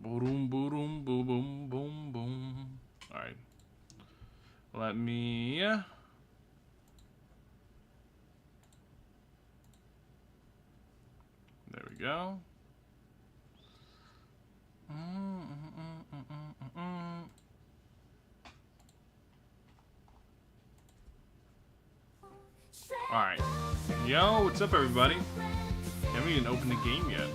Boom, boom, boom, boom, boom, boom. All right. Let me. There we go. All right. Yo, what's up, everybody? Haven't even opened the game yet.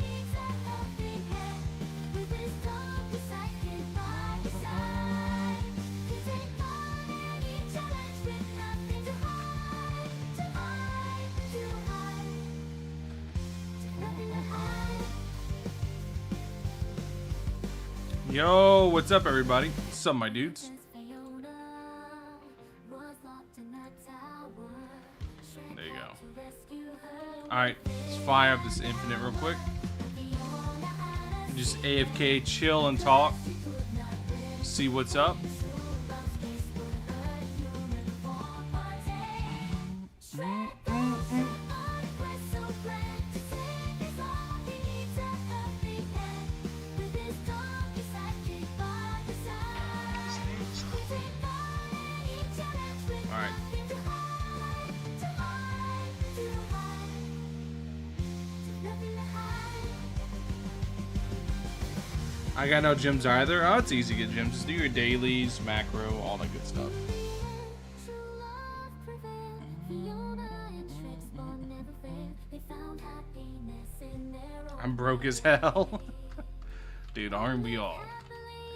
Yo, what's up, everybody? What's up, my dudes? There you go. Alright, let's fire up this infinite real quick. Just AFK, chill and talk. See what's up. I got no gyms either. Oh, it's easy to get gyms. Just do your dailies, macro, all that good stuff. I'm broke as hell. Dude, aren't we all?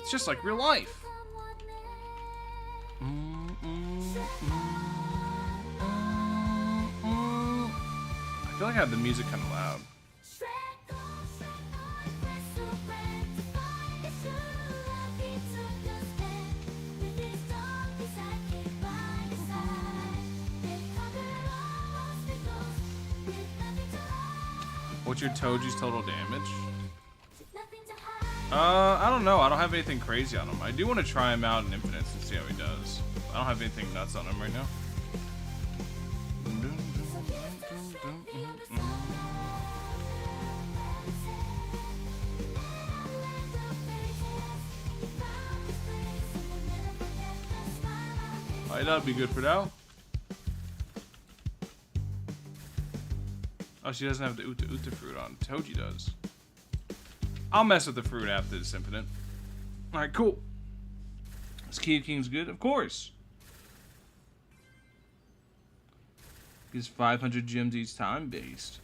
It's just like real life. I feel like I have the music kind of loud. What's your Toji's total damage? I don't know. I don't have anything crazy on him. I do want to try him out in Infinites and see how he does. I don't have anything nuts on him right now. Alright, that'll be good for now. Oh, she doesn't have the Uta Uta fruit on. Toji does. I'll mess with the fruit after this infinite. Alright, cool. Is Key King's good? Of course. Gives 500 gems each time based.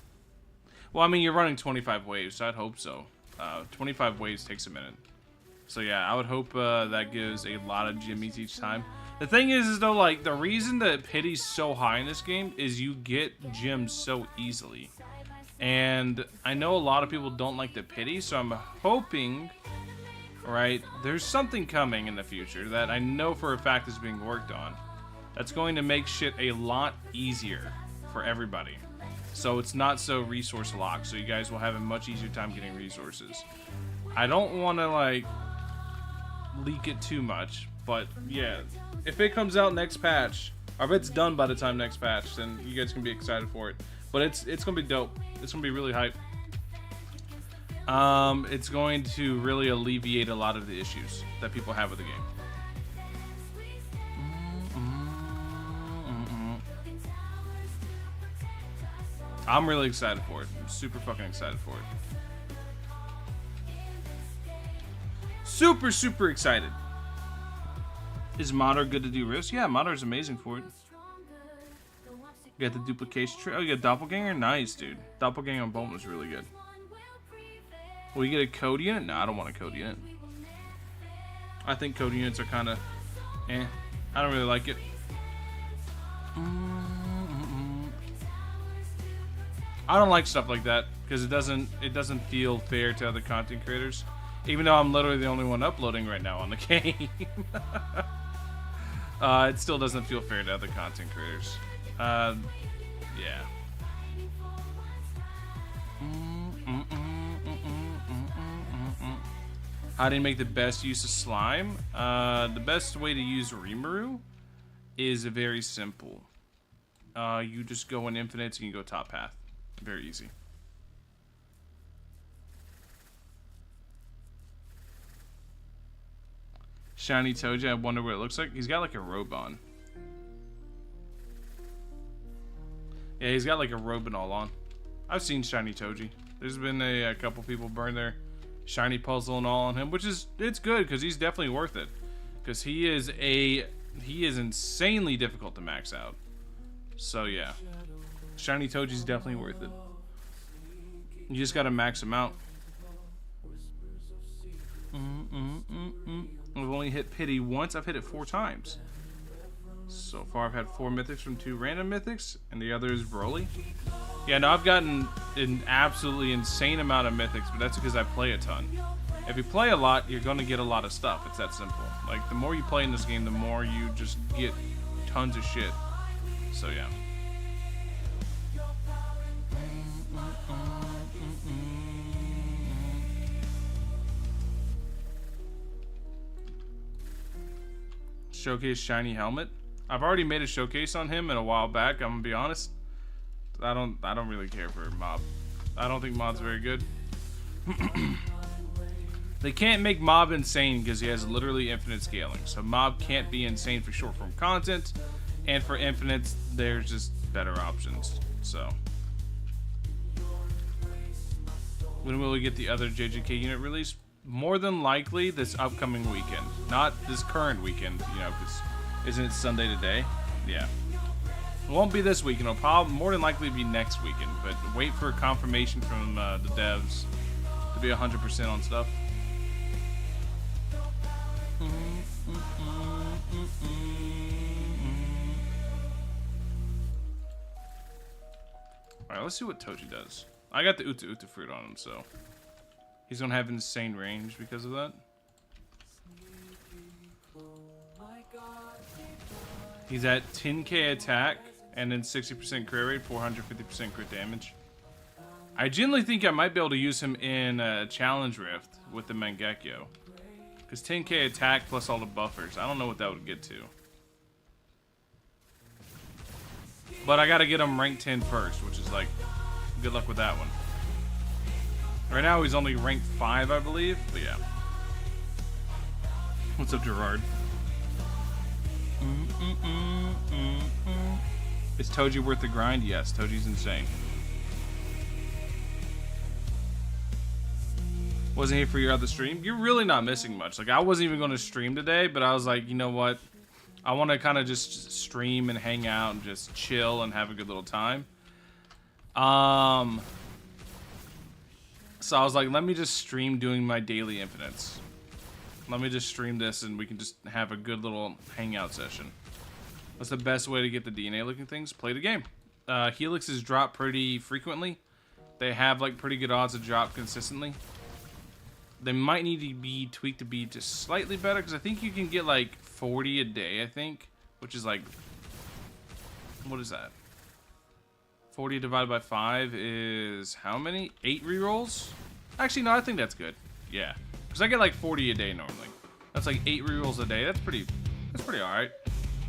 Well, I mean, you're running 25 waves, so I'd hope so. 25 waves takes a minute. So yeah, I would hope that gives a lot of gems each time. The thing is though, like, the reason that pity's so high in this game is you get gems so easily. And I know a lot of people don't like the pity, so I'm hoping, right, there's something coming in the future that I know for a fact is being worked on. That's going to make shit a lot easier for everybody. So it's not so resource locked, so you guys will have a much easier time getting resources. I don't want to, like, leak it too much, but yeah, if it comes out next patch, or if it's done by the time next patch, then you guys can be excited for it. But it's gonna be dope. It's gonna be really hype. It's going to really alleviate a lot of the issues that people have with the game. I'm really excited for it. I'm super fucking excited for it. Super, super excited. Is Modder good to do risk? Yeah, Modder is amazing for it. You got the duplication tree. Oh, you got Doppelganger? Nice, dude. Doppelganger on Bone was really good. Will you get a code unit? No, I don't want a code unit. I think code units are kind of eh. I don't really like it. I don't like stuff like that because it doesn't feel fair to other content creators. Even though I'm literally the only one uploading right now on the game. It still doesn't feel fair to other content creators. Yeah. How do you make the best use of slime? The best way to use Rimuru is very simple. You just go in infinites and you go top path. Very easy. Shiny Toji, I wonder what it looks like. He's got like a robe on. Yeah, he's got like a robe and all on. I've seen Shiny Toji. There's been a couple people burn their shiny puzzle and all on him, which is, it's good because he's definitely worth it. Because he is insanely difficult to max out. So yeah, Shiny Toji's definitely worth it. You just gotta max him out. I've only hit Pity once. I've hit it 4 times. So far I've had 4 mythics from 2 random mythics, and the other is Broly. Yeah, no, I've gotten an absolutely insane amount of mythics, but that's because I play a ton. If you play a lot, you're gonna get a lot of stuff. It's that simple. Like, the more you play in this game, the more you just get tons of shit. So yeah. Showcase shiny helmet. I've already made a showcase on him in a while back. I'm gonna be honest. I don't really care for Mob. I don't think Mob's very good. They can't make Mob insane because he has literally infinite scaling. So Mob can't be insane for short form content, and for infinites, there's just better options. So when will we get the other JJK unit release? More than likely this upcoming weekend, not this current weekend. You know, because isn't it Sunday today? Yeah. It won't be this weekend. It'll probably more than likely be next weekend. But wait for confirmation from the devs to be 100% on stuff. Alright, let's see what Toji does. I got the Uta Uta fruit on him, so he's gonna have insane range because of that. He's at 10k attack and then 60% crit rate, 450% crit damage. I genuinely think I might be able to use him in Challenge Rift with the Mangekyo. Because 10k attack plus all the buffers, I don't know what that would get to. But I gotta get him ranked 10 first, which is like, good luck with that one. Right now he's only ranked 5, I believe, but yeah. What's up, Gerard? Is Toji worth the grind? Yes, Toji's insane. Wasn't here for your other stream? You're really not missing much. Like, I wasn't even going to stream today, but I was like, you know what? I want to kind of just stream and hang out and just chill and have a good little time. So I was like, let me just stream doing my daily infinites. Let me just stream this and we can just have a good little hangout session. What's the best way to get the DNA looking things? Play the game. Helixes drop pretty frequently. They have like pretty good odds to drop consistently. They might need to be tweaked to be just slightly better because I think you can get like 40 a day, I think. Which is like, what is that? 40 divided by 5 is how many? 8 rerolls? Actually, no, I think that's good. Yeah. Because I get like 40 a day normally. That's like 8 rerolls a day. That's pretty alright.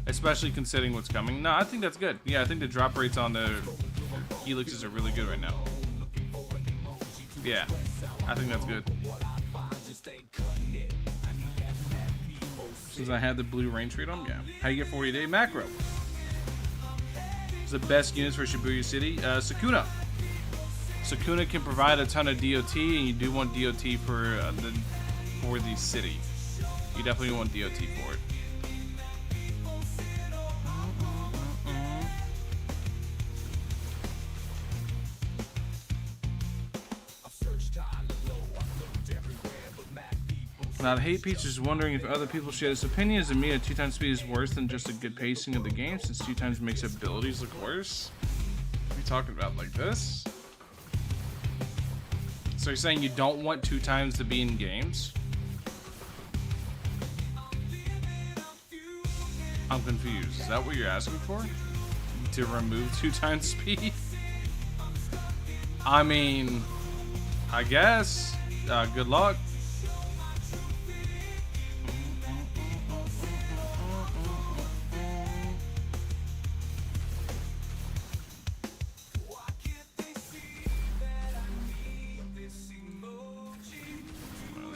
Especially considering what's coming. No, I think that's good. Yeah, I think the drop rates on the helixes are really good right now. Yeah, I think that's good. Since I had the blue rain trade on, yeah. How you get 40 a day? Macro. What's the best units for Shibuya City? Sukuna. Sukuna can provide a ton of DOT, and you do want DOT for the city. You definitely want DOT for it. Not Hate Peach is wondering if other people share this opinion. Is it me at 2 times speed is worse than just a good pacing of the game since 2 times makes abilities look worse? What are you talking about, like this? So you're saying you don't want 2 times to be in games? I'm confused. Is that what you're asking for? To remove 2 times speed? I mean, I guess. Good luck.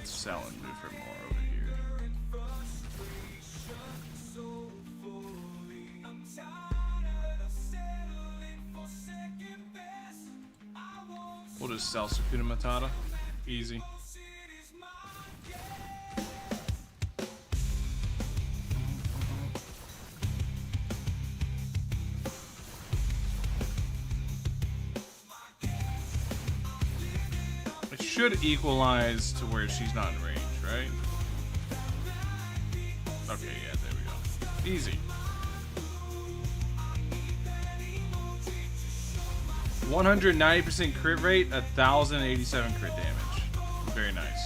Sell and move for more over here. We'll just sell Sukuna Matata. Easy. It should equalize to where she's not in range, right? Okay, yeah, there we go. Easy. 190% crit rate, 1,087 crit damage. Very nice.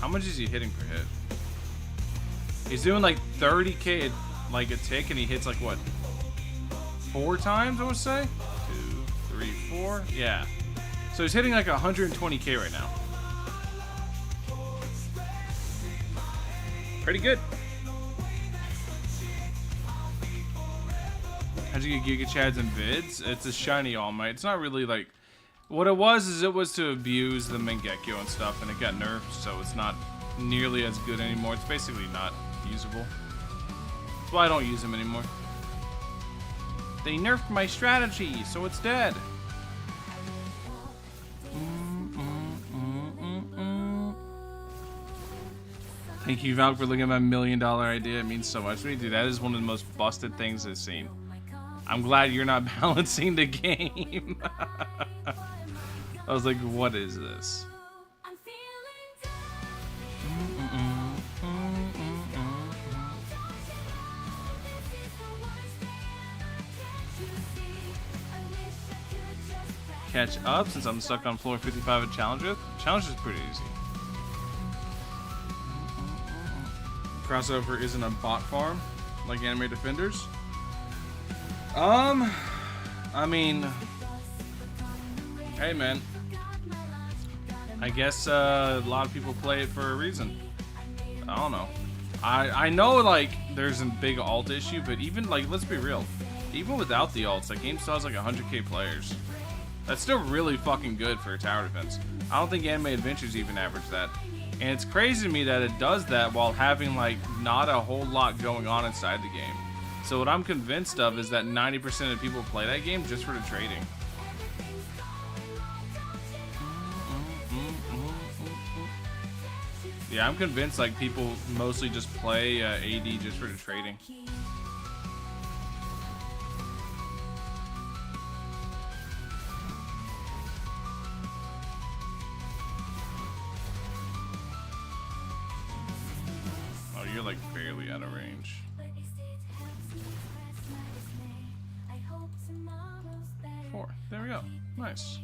How much is he hitting per hit? He's doing like 30k like a tick, and he hits like what? 4 times, I would say? 2, 3, 4. Yeah. So he's hitting like 120k right now. Pretty good. How'd you get Giga Chads and vids? It's a shiny All Might. It's not really like... What it was is it was to abuse the Mangekyo and stuff, and it got nerfed, so it's not nearly as good anymore. It's basically not usable. That's why I don't use them anymore. They nerfed my strategy, so it's dead. Thank you, Valk, for looking at my $1 million idea. It means so much to me. Dude, that is one of the most busted things I've seen. I'm glad you're not balancing the game. I was like, what is this? Catch up since I'm stuck on floor 55 at Challenger. Challenger is pretty easy. Crossover isn't a bot farm like Anime Defenders. I mean, hey man, I guess a lot of people play it for a reason. I don't know. I know like there's a big alt issue, but even like, let's be real, even without the alts, like game still has like 100k players. That's still really fucking good for a tower defense. I don't think Anime Adventures even average that. And it's crazy to me that it does that while having like not a whole lot going on inside the game. So what I'm convinced of is that 90% of people play that game just for the trading. Yeah, I'm convinced like people mostly just play AD just for the trading. Oh, you're like barely out of range. 4. There we go. Nice.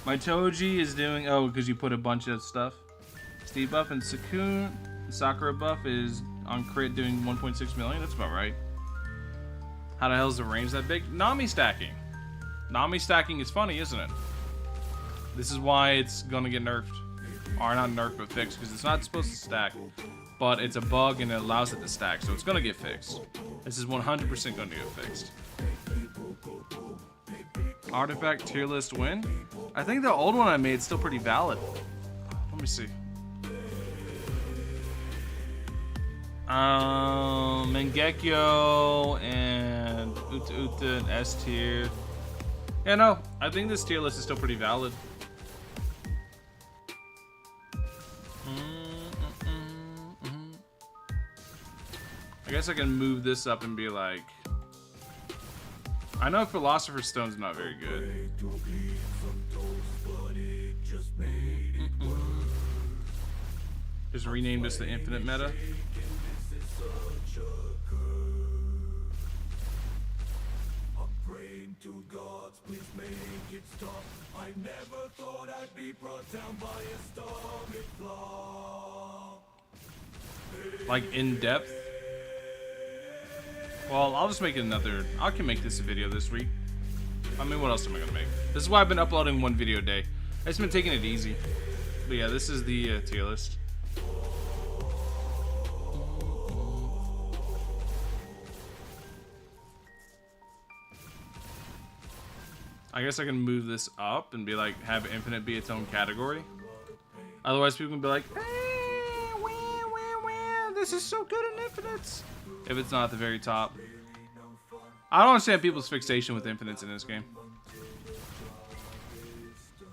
My Toji is doing... Oh, because you put a bunch of stuff. Steve buff and Sakura buff is on crit doing 1.6 million. That's about right. How the hell is the range that big? Nami stacking. Nami stacking is funny, isn't it? This is why it's gonna get nerfed. Or not nerfed, but fixed. Because it's not supposed to stack. But it's a bug and it allows it to stack. So it's gonna get fixed. This is 100% gonna get fixed. Artifact tier list win? I think the old one I made is still pretty valid. Let me see. Mangekyo and Uta and S tier. Yeah, no, I think this tier list is still pretty valid. I guess I can move this up and be like... I know Philosopher's Stone's not very good. Just rename this the Infinite Meta. I never thought I'd be brought down by a stormy flaw. Like in depth. Well, I'll just make it another. I can make this a video this week. I mean, what else am I gonna make? This is why I've been uploading one video a day. I've just been taking it easy. But yeah, this is the tier list. I guess I can move this up and be like, have infinite be its own category. Otherwise, people can be like, hey, wah, wah, wah, this is so good in infinites. If it's not at the very top. I don't understand people's fixation with infinites in this game.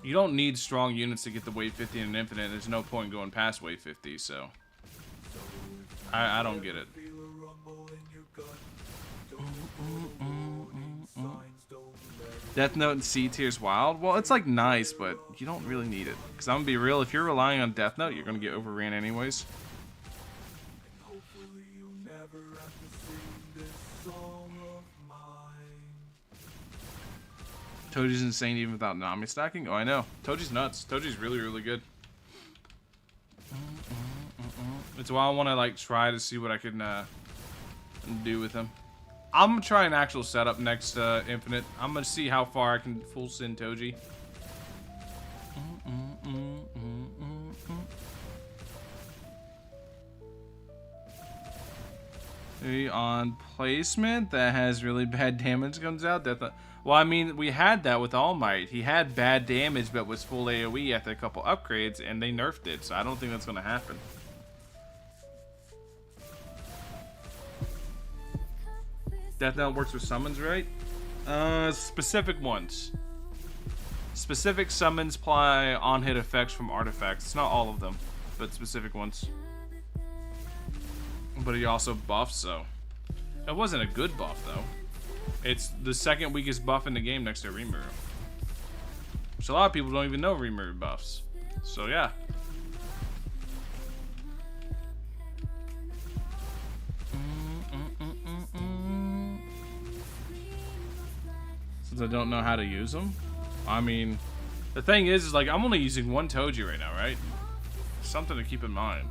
You don't need strong units to get the wave 50 in an infinite. There's no point going past wave 50, so I don't get it. Death Note and C tier's wild. Well, it's like nice, but you don't really need it. Because I'm gonna be real, if you're relying on Death Note, you're gonna get overran anyways. Toji's insane even without Nami stacking. Oh, I know. Toji's nuts. Toji's really, really good. It's why I want to like try to see what I can do with him. I'm gonna try an actual setup next Infinite. I'm gonna see how far I can full send Toji. On placement that has really bad damage comes out. Well, I mean, we had that with All Might. He had bad damage, but was full AoE after a couple upgrades, and they nerfed it. So I don't think that's gonna happen. Death Note works with summons, right? Specific ones. Specific summons apply on-hit effects from artifacts. It's not all of them, but specific ones. But he also buffs, so it wasn't a good buff though. It's the second weakest buff in the game next to Rimuru. Which a lot of people don't even know Rimuru buffs. So yeah. Since I don't know how to use them. I mean, the thing is like I'm only using one Toji right now, right? Something to keep in mind.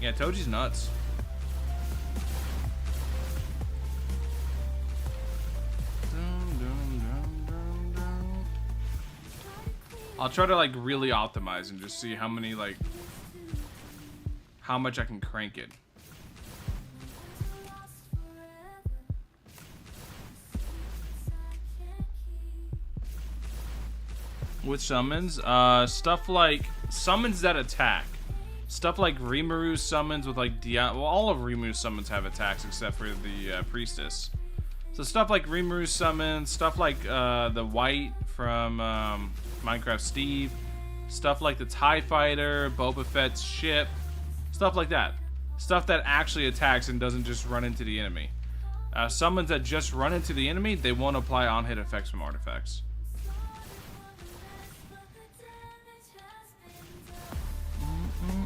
Yeah, Toji's nuts. I'll try to like really optimize and just see how many like how much I can crank it. With summons, stuff like summons that attack. Stuff like Rimuru's summons with like well, all of Rimuru's summons have attacks except for the priestess. So stuff like Rimuru's summons, stuff like the white from Minecraft Steve, stuff like the TIE Fighter, Boba Fett's ship, stuff like that. Stuff that actually attacks and doesn't just run into the enemy. Summons that just run into the enemy, they won't apply on-hit effects from artifacts.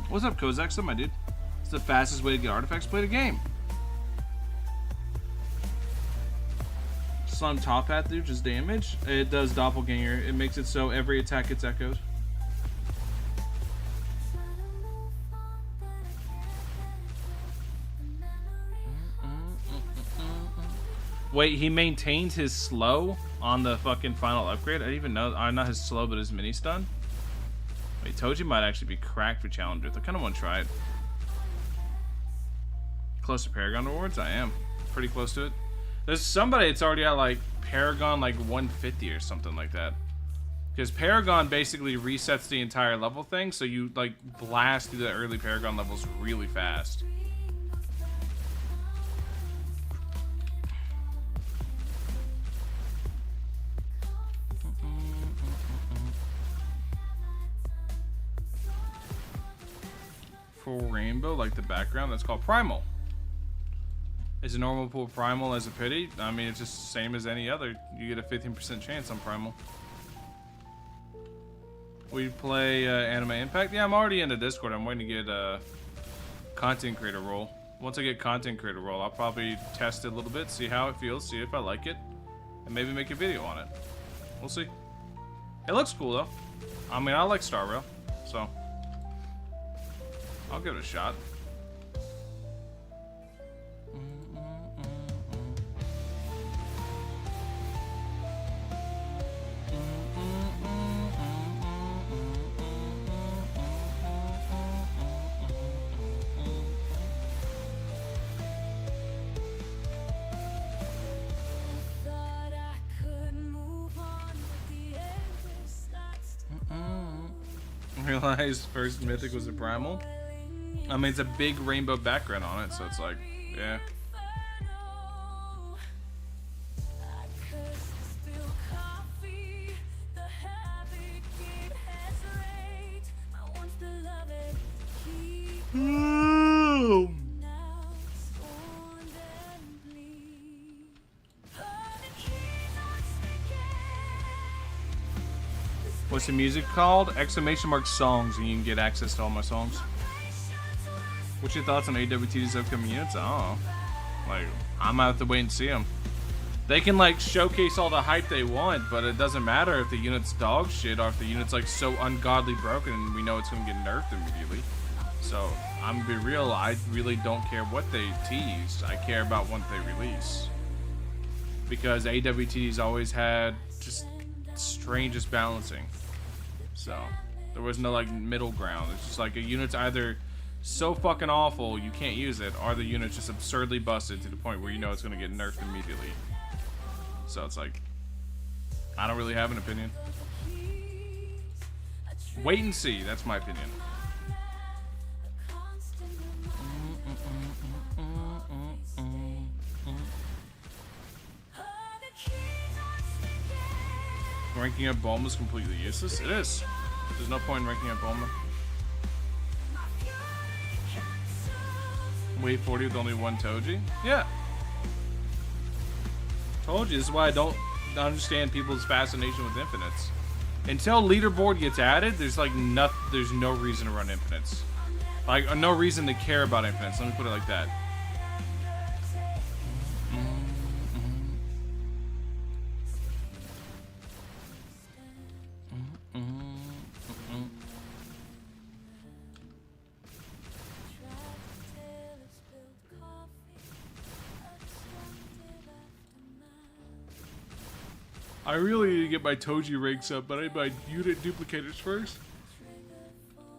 What's up, Kozak? My dude. It's the fastest way to get artifacts. Play the game. Slime top hat, dude, just damage. It does doppelganger. It makes it so every attack gets echoed. Wait, he maintains his slow on the fucking final upgrade? I didn't even know. Not his slow, but his mini stun. Wait, Toji might actually be cracked for Challenger. I kind of want to try it. Close to Paragon rewards? I am. Pretty close to it. There's somebody that's already at like Paragon like 150 or something like that. Because Paragon basically resets the entire level thing, so you like blast through the early Paragon levels really fast. Full rainbow, like the background, that's called Primal. Is a normal pool Primal as a pity? I mean, it's just the same as any other. You get a 15% chance on Primal. We play Anime Impact? Yeah, I'm already in the Discord. I'm waiting to get a content creator role. Once I get content creator role, I'll probably test it a little bit, see how it feels, see if I like it, and maybe make a video on it. We'll see. It looks cool, though. I mean, I like Star Rail, so I'll give it a shot. realize first mythic was a primal. I mean, it's a big rainbow background on it, so it's like, yeah. What's the music called? Exclamation mark songs, and you can get access to all my songs. What's your thoughts on AWT's upcoming units? Oh, like, I'm gonna have to wait and see them. They can like showcase all the hype they want, but it doesn't matter if the unit's dog shit or if the unit's like so ungodly broken and we know it's gonna get nerfed immediately. So I'm gonna be real, I really don't care what they tease. I care about what they release. Because AWT's always had just strangest balancing. So there was no like middle ground. It's just like a unit's either so fucking awful you can't use it, or the unit's just absurdly busted to the point where you know it's gonna get nerfed immediately. So it's like, I don't really have an opinion. Wait and see, that's my opinion. Ranking up Bulma is completely useless. It is. There's no point in ranking up Bulma. Wave 40 with only one Toji? Yeah. Told you, this is why I don't understand people's fascination with infinites. Until leaderboard gets added, there's like there's no reason to run infinites. Like, no reason to care about infinites. Let me put it like that. I really need to get my Toji ranks up, but I need my unit duplicators first.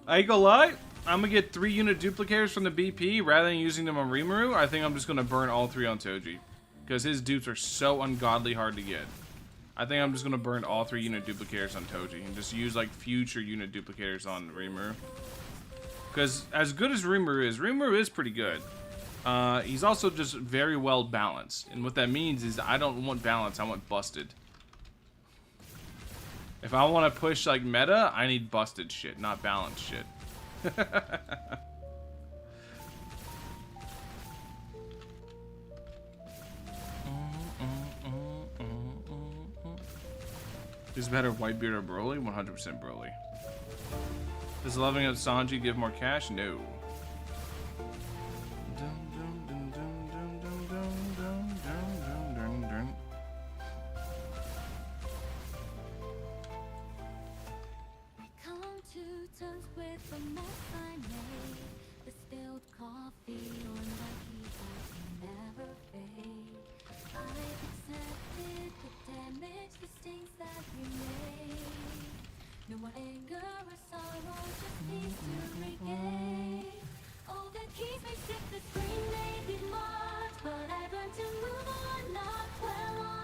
I ain't gonna lie, I'm gonna get 3 unit duplicators from the BP rather than using them on Rimuru. I think I'm just gonna burn all 3 on Toji, because his dupes are so ungodly hard to get. I think I'm just gonna burn all 3 unit duplicators on Toji and just use like future unit duplicators on Rimuru. Because as good as Rimuru is pretty good. He's also just very well balanced, and what that means is I don't want balance, I want busted. If I want to push like meta, I need busted shit, not balanced shit. Is better Whitebeard or Broly? 100% Broly. Does loving of Sanji give more cash? No.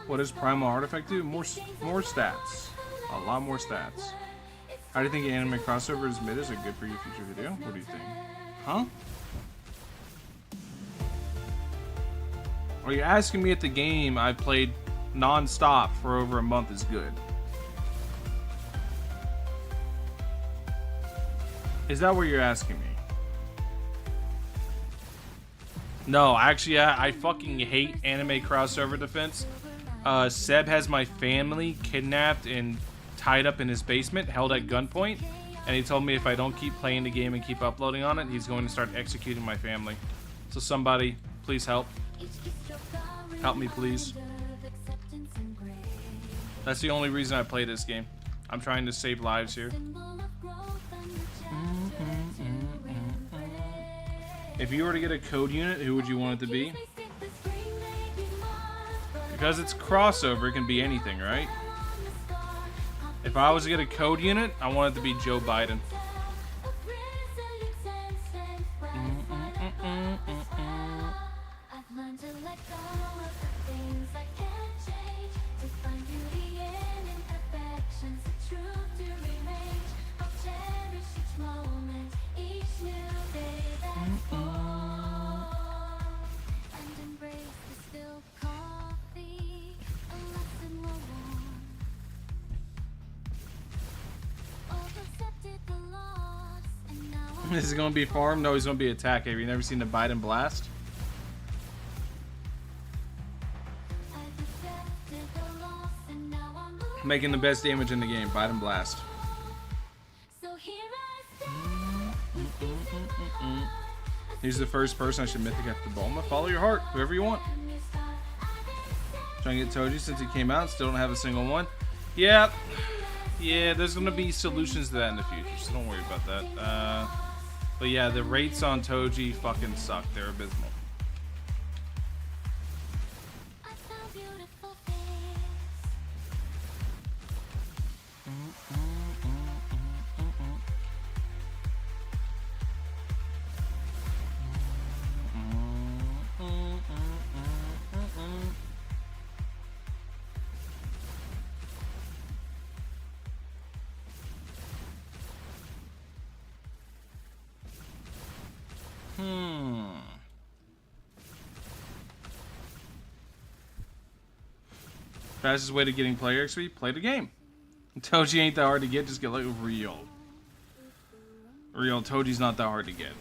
What does Primal Artifact do? More stats. A lot more stats. How do you think anime crossovers midas are good for your future video? What do you think? Huh? Are you asking me if the game I played non-stop for over a month is good? Is that what you're asking me? No, actually, I fucking hate anime crossover defense. Seb has my family kidnapped and tied up in his basement, held at gunpoint, and he told me if I don't keep playing the game and keep uploading on it, he's going to start executing my family. So somebody, please help. Help me, please. That's the only reason I play this game. I'm trying to save lives here. If you were to get a code unit, who would you want it to be? Because it's crossover, it can be anything, right? If I was to get a code unit, I want it to be Joe Biden. This is gonna be farm? No, he's gonna be attack. Have you never seen the Biden blast? Making the best damage in the game. Biden blast. He's the first person I should mythic after Bulma. Follow your heart, whoever you want. Trying to get Toji since he came out. Still don't have a single one. Yeah, there's gonna be solutions to that in the future, so don't worry about that. But yeah, the rates on Toji fucking suck. They're abysmal. Fastest way to getting player XP? Play the game. Toji ain't that hard to get, just get like real. Toji's not that hard to get.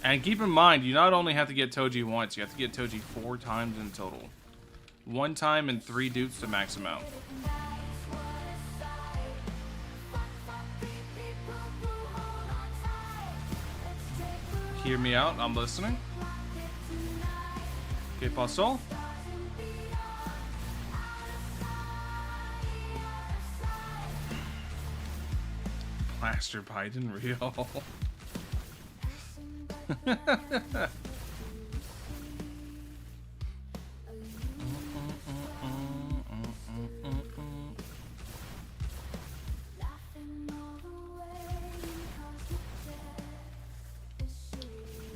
And keep in mind, you not only have to get Toji once, you have to get Toji 4 times in total. 1 time and 3 dupes to max him out. Hear me out, I'm listening. Okay, Pasol. Blaster Biden real.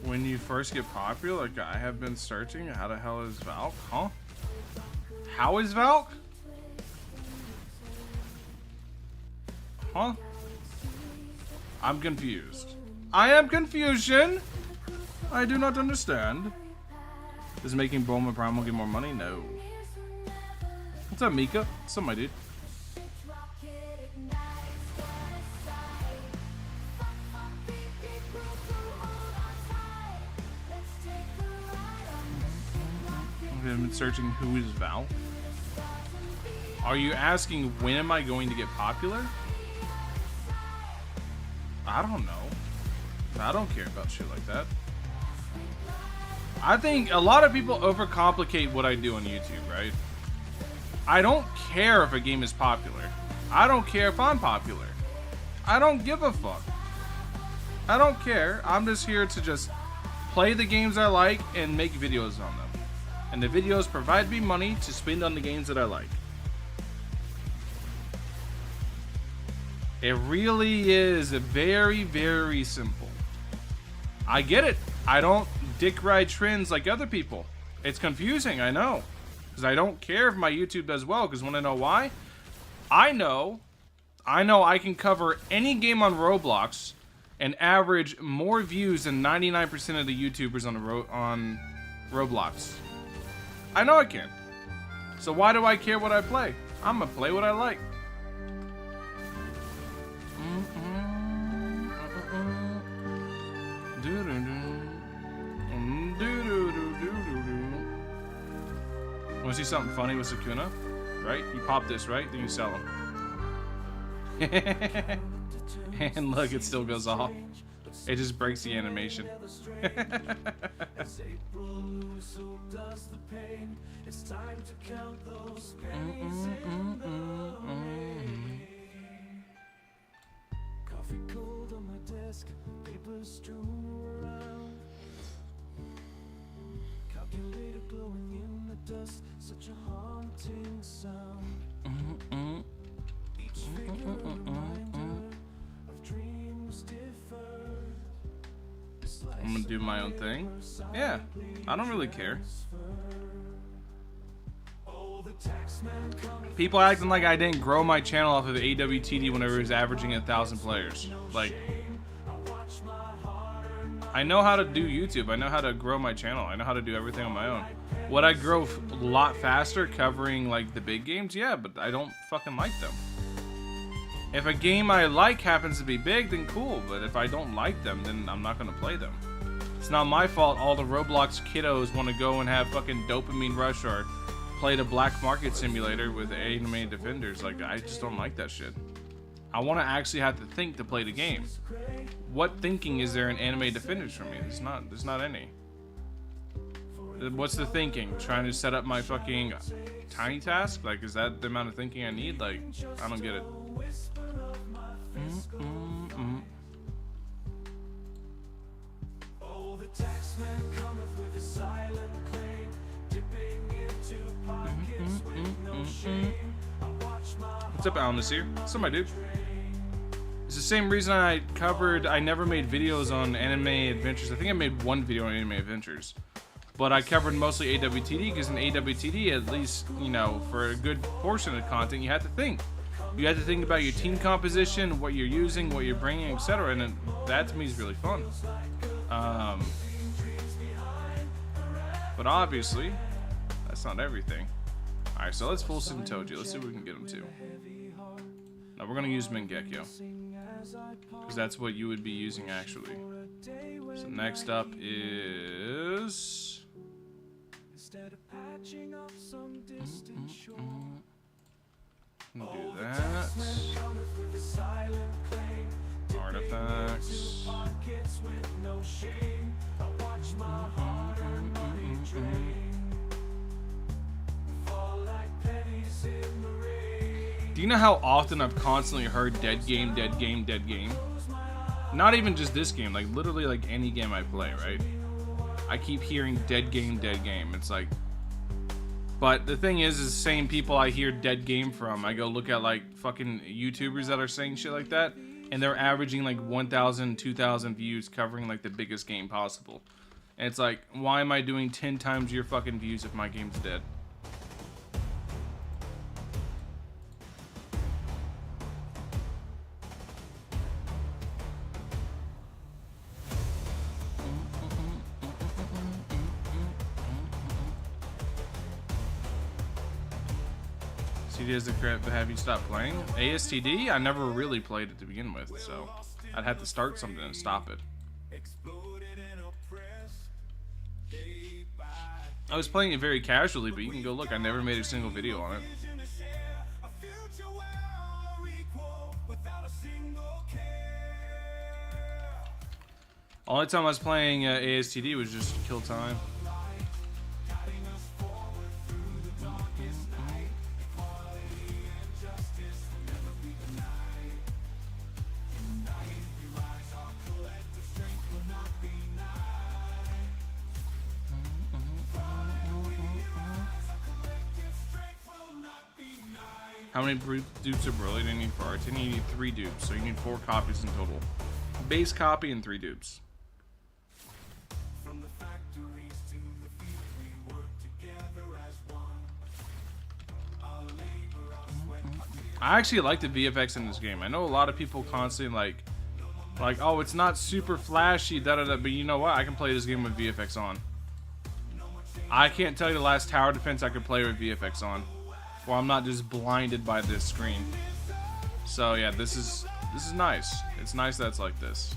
When you first get popular, like I have been searching, how the hell is Valk? Huh? How is Valk? Huh? I'm confused. I am confusion. I do not understand. Is making Bulma Primal get more money? No. What's up, Mika? What's up, my dude? I've been searching who is Val. Are you asking when am I going to get popular? I don't know. I don't care about shit like that. I think a lot of people overcomplicate what I do on YouTube, right? I don't care if a game is popular. I don't care if I'm popular. I don't give a fuck. I don't care. I'm just here to just play the games I like and make videos on them. And the videos provide me money to spend on the games that I like. It really is very, very simple. I get it. I don't dick ride trends like other people. It's confusing, I know. Because I don't care if my YouTube does well. Because want to know why? I know I can cover any game on Roblox and average more views than 99% of the YouTubers on Roblox. I know I can. So why do I care what I play? I'm gonna play what I like. Want to see something funny with Sukuna? Right? You pop this, right? Then you sell them. And look, it still goes off. It just breaks the animation. Coffee cold on my desk, papers strewn around. Calculator glowing in the dust, such a haunting sound. Each figure a reminder of dreams deferred. I'm gonna do my own thing. Yeah, I don't really care. People acting like I didn't grow my channel off of the AWTD whenever it was averaging 1,000 players. Like, I know how to do YouTube. I know how to grow my channel. I know how to do everything on my own. Would I grow a lot faster covering like the big games? Yeah, but I don't fucking like them. If a game I like happens to be big, then cool. But if I don't like them, then I'm not gonna play them. It's not my fault all the Roblox kiddos want to go and have fucking dopamine rush or play the black market simulator with anime defenders. Like, I just don't like that shit. I want to actually have to think to play the game. What thinking is there in anime defenders for me? There's not any. What's the thinking? Trying to set up my fucking tiny task? Like, is that the amount of thinking I need? Like, I don't get it. What's up, Alan? This here. What's up, my dude? It's the same reason I never made videos on anime adventures. I think I made one video on anime adventures. But I covered mostly AWTD, because in AWTD, at least, you know, for a good portion of content, you have to think. You have to think about your team composition, what you're using, what you're bringing, etc. And that to me is really fun. But obviously, that's not everything. Alright, so let's full sim Toji. Let's see what we can get him to. Now we're going to use Mangekyo, because that's what you would be using actually. So next up is... Do that. Artifacts. Do you know how often I've constantly heard dead game, dead game, dead game? Not even just this game, like literally like any game I play, right? I keep hearing dead game, dead game. It's like, but the thing is the same people I hear dead game from, I go look at like fucking YouTubers that are saying shit like that, and they're averaging like 1,000, 2,000 views covering like the biggest game possible. And it's like, why am I doing 10 times your fucking views if my game's dead? CD has the crap to have you stop playing. ASTD, I never really played it to begin with, so I'd have to start something and stop it. I was playing it very casually, but you can go look. I never made a single video on it. Only time I was playing ASTD was just to kill time. How many dupes of Broly do you need for art? You need 3 dupes, so you need 4 copies in total. Base copy and 3 dupes. I actually like the VFX in this game. I know a lot of people constantly like, oh, it's not super flashy, da-da-da, but you know what? I can play this game with VFX on. I can't tell you the last tower defense I could play with VFX on. Well, I'm not just blinded by this screen. So yeah, this is nice. It's nice that it's like this.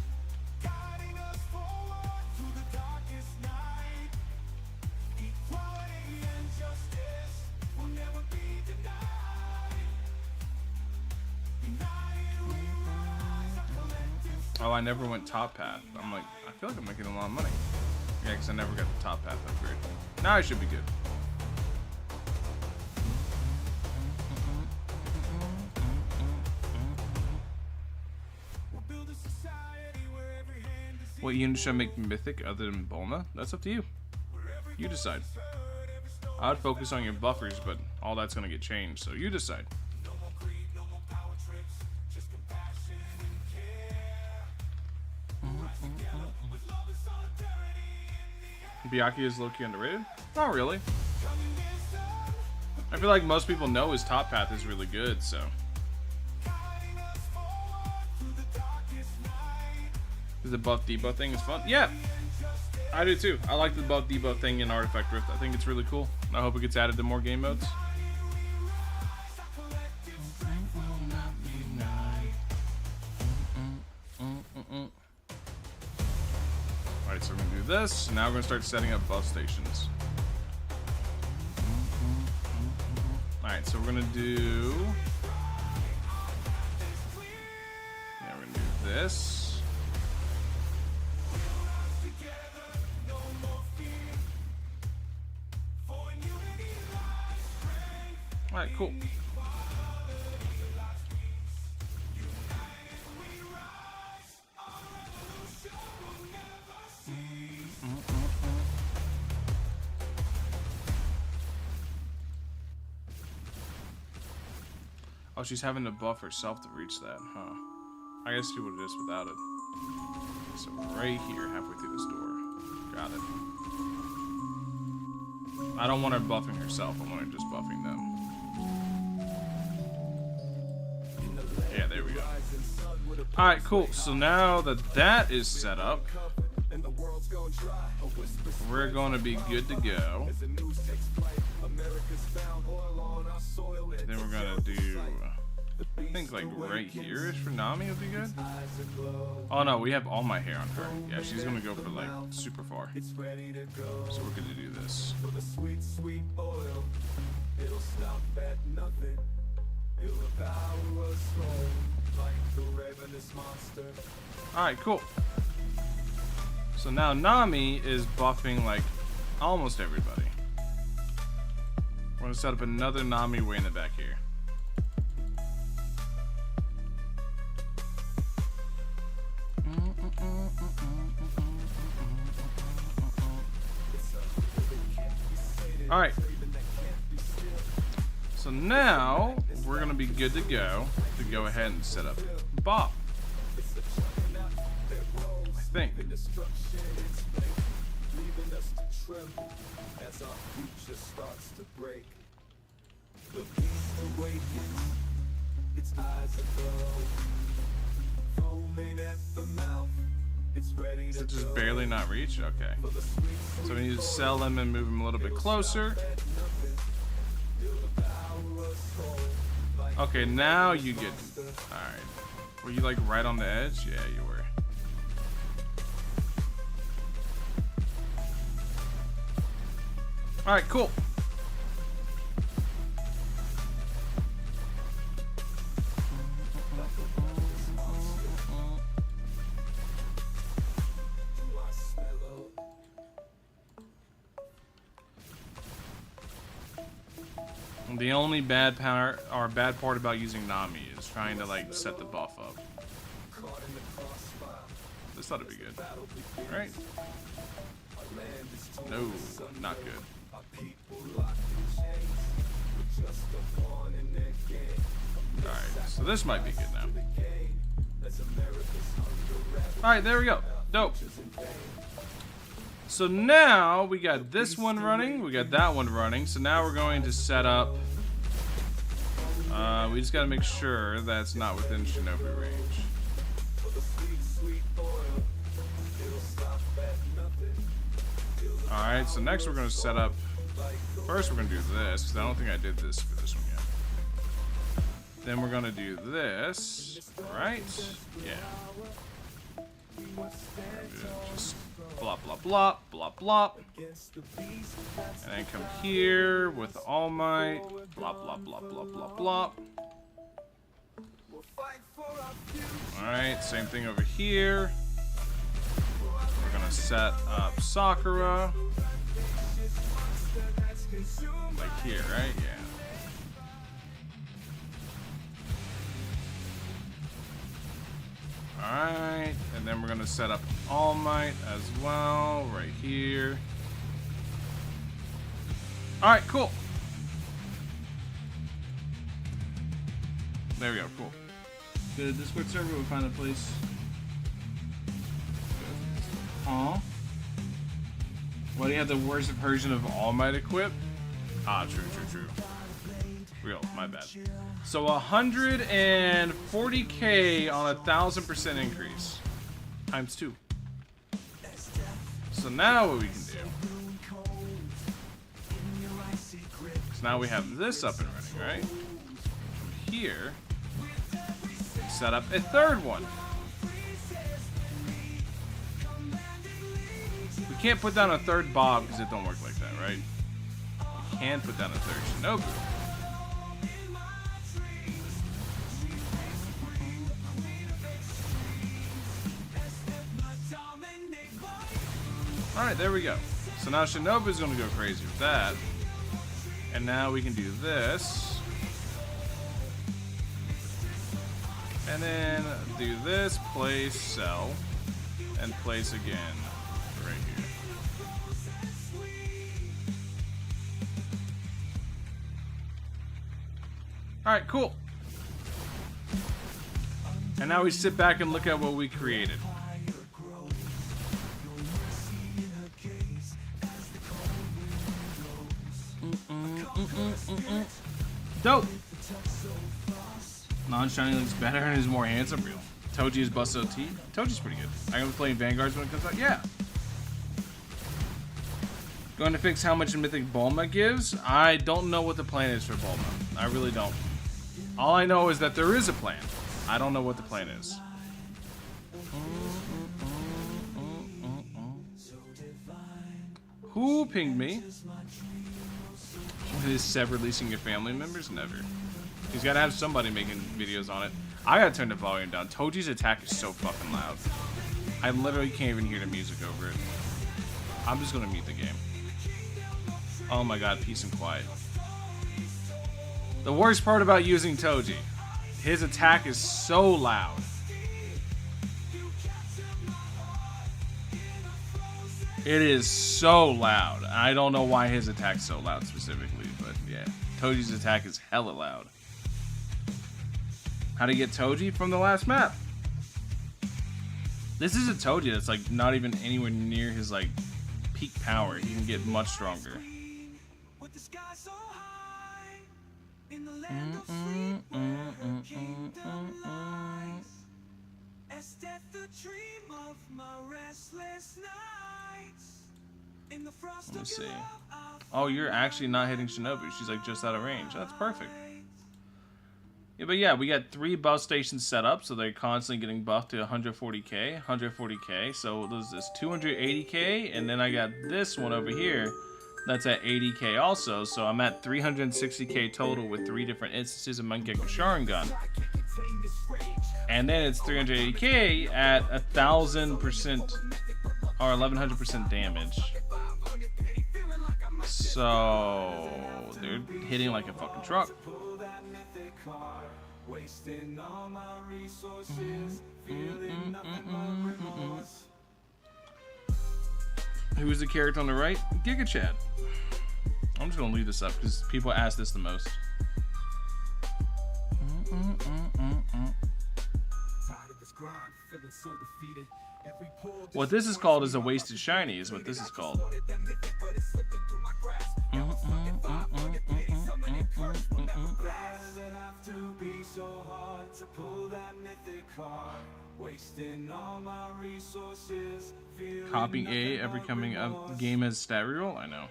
Oh, I never went top path. I'm like, I feel like I'm making a lot of money. Yeah, because I never got the top path upgrade. Now I should be good. What unit should I make mythic other than Bulma? That's up to you. You decide. I would focus on your buffers, but all that's going to get changed, so you decide. Byakuya is low-key underrated? Not really. I feel like most people know his top path is really good, so... The buff debuff thing is fun. Yeah, I do too. I like the buff debuff thing in Artifact Rift. I think it's really cool. I hope it gets added to more game modes. Alright, so we're gonna do this. Now we're gonna start setting up buff stations. Alright, so we're gonna do... yeah, we're gonna do this. Alright, cool. Oh, she's having to buff herself to reach that, huh? I guess see what it is without it. So right here, halfway through this door. Got it. I don't want her buffing herself, I want her just buffing them. Yeah, there we go. Alright, cool. So now that that is set up, we're going to be good to go. Then we're going to do, I think like right here-ish for Nami would be good. Oh no, we have all my hair on her. Yeah, she's going to go for like super far. So we're going to do this. Alright, cool. So now Nami is buffing like almost everybody. We're gonna set up another Nami way in the back here. Alright. So now we're gonna be good to go ahead and set up Bob. I think. Does it just barely not reach? Okay. So we need to sell him and move him a little bit closer. Okay, now you get... alright. Were you like right on the edge? Yeah, you were. Alright, cool. The only bad part about using Nami is trying to like set the buff up. This thought it'd be good. Right? No, not good. Alright, so this might be good now. Alright, there we go. Dope. So now we got this one running, we got that one running. So now we're going to set up. We just got to make sure that's not within Shinobi range. Alright, so next we're going to set up. First, we're going to do this, because I don't think I did this for this one yet. Then we're going to do this. Right? Yeah. Just blop, blop, blop, blop, blop. And then come here with All Might. Blop, blop, blop, blop, blop, blop. Alright, same thing over here. We're gonna set up Sakura. Like here, right? Yeah. Alright, and then we're gonna set up All Might as well, right here. Alright, cool. There we go, cool. Go to Discord server, we'll find a place. Huh? Why do you have the worst version of All Might equipped? Ah, true. Real, my bad. So 140k on 1000% increase. Times 2. So now what we can do. So now we have this up and running, right? From here, set up a third one. We can't put down a third Bob because it don't work like that, right? We can put down a third Shinobu. Alright, there we go. So now Shinobu's gonna go crazy with that. And now we can do this. And then do this, place, sell, and place again right here. Alright, cool. And now we sit back and look at what we created. Dope. Non-shiny looks better and is more handsome. Real. Toji is Bus OT. Toji's pretty good. I'm gonna be playing Vanguards when it comes out. Yeah. Going to fix how much Mythic Bulma gives? I don't know what the plan is for Bulma. I really don't. All I know is that there is a plan. I don't know what the plan is. Who pinged me? Is Seb releasing your family members? Never. He's got to have somebody making videos on it. I gotta turn the volume down. Toji's attack is so fucking loud. I literally can't even hear the music over it. I'm just gonna mute the game. Oh my god, peace and quiet. The worst part about using Toji, his attack is so loud. It is so loud. I don't know why his attack's so loud specifically, but yeah. Toji's attack is hella loud. How to get Toji from the last map? This is a Toji that's like not even anywhere near his like peak power. He can get much stronger. Let me see. Oh, you're actually not hitting Shinobu. She's like just out of range. That's perfect. Yeah, but yeah, we got 3 buff stations set up, so they're constantly getting buffed to 140k, 140k. So there's this 280k, and then I got this one over here that's at 80k also. So I'm at 360k total with 3 different instances of Mangekyo Sharingan. And then it's 380k at 1,000% or 1,100% damage. So they're hitting like a fucking truck. Who's the character on the right? Giga Chad. I'm just gonna leave this up because people ask this the most. What this is called is a wasted shiny, is what this is called. Copying A every coming up game as stat reroll? I know.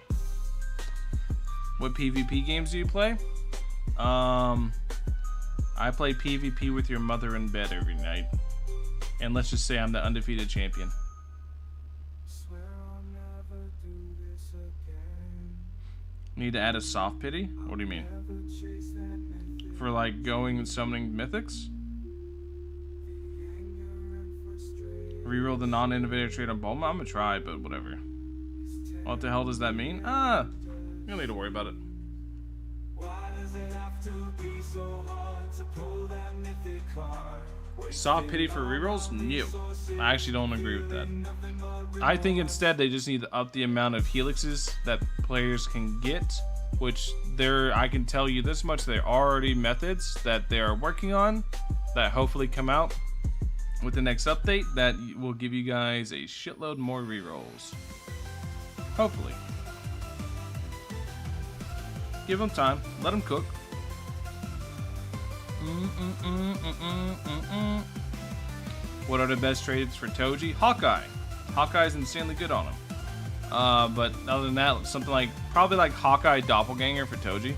What PvP games do you play? I play PvP with your mother in bed every night. And let's just say I'm the undefeated champion. Need to add a soft pity? What do you mean? For like going and summoning mythics? Reroll the non-innovative trait on Bulma? I'm gonna try, but whatever. What the hell does that mean? You don't need to worry about it. Soft pity for rerolls? No. I actually don't agree with that. I think instead they just need to up the amount of helixes that players can get, which I can tell you this much, there are already methods that they are working on that hopefully come out with the next update that will give you guys a shitload more rerolls. Hopefully. Give them time. Let them cook. What are the best trades for Toji? Hawkeye. Hawkeye's insanely good on him. But other than that, something like probably like Hawkeye Doppelganger for Toji.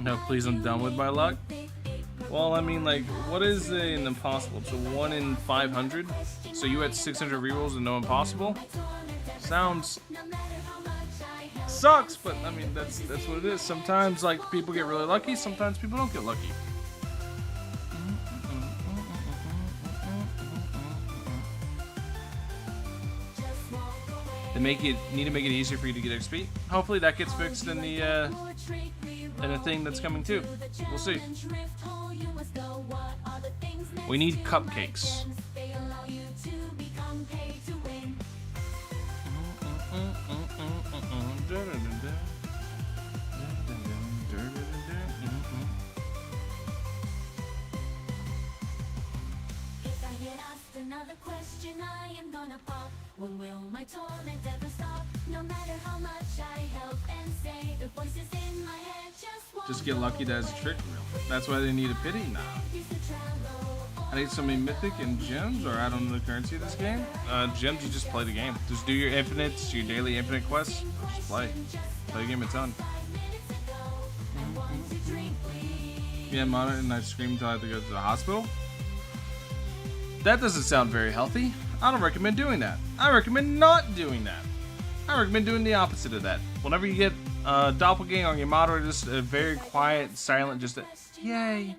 No, please, I'm done with my luck. Well, I mean, like, what is an impossible? It's a 1 in 500. So you had 600 rerolls and no impossible. Sounds sucks, but I mean that's what it is. Sometimes like people get really lucky. Sometimes people don't get lucky. They need to make it easier for you to get XP. Hopefully that gets fixed in the thing that's coming too. We'll see. We need cupcakes. Another question I am gonna pop. When will my torment ever stop? No matter how much I help and say, the voices in my head just get lucky that it's a trick wheel. That's why they need a pity now. I need so many mythic and gems, or add on the currency of this game. Gems, you just play the game. Just do your infinites, your daily infinite quests. Just play the game a ton. Yeah, monitor and I scream until I have to go to the hospital. That doesn't sound very healthy. I don't recommend doing that. I recommend not doing that. I recommend doing the opposite of that. Whenever you get doppelganger on your monitor, just a very quiet, silent, just a yay.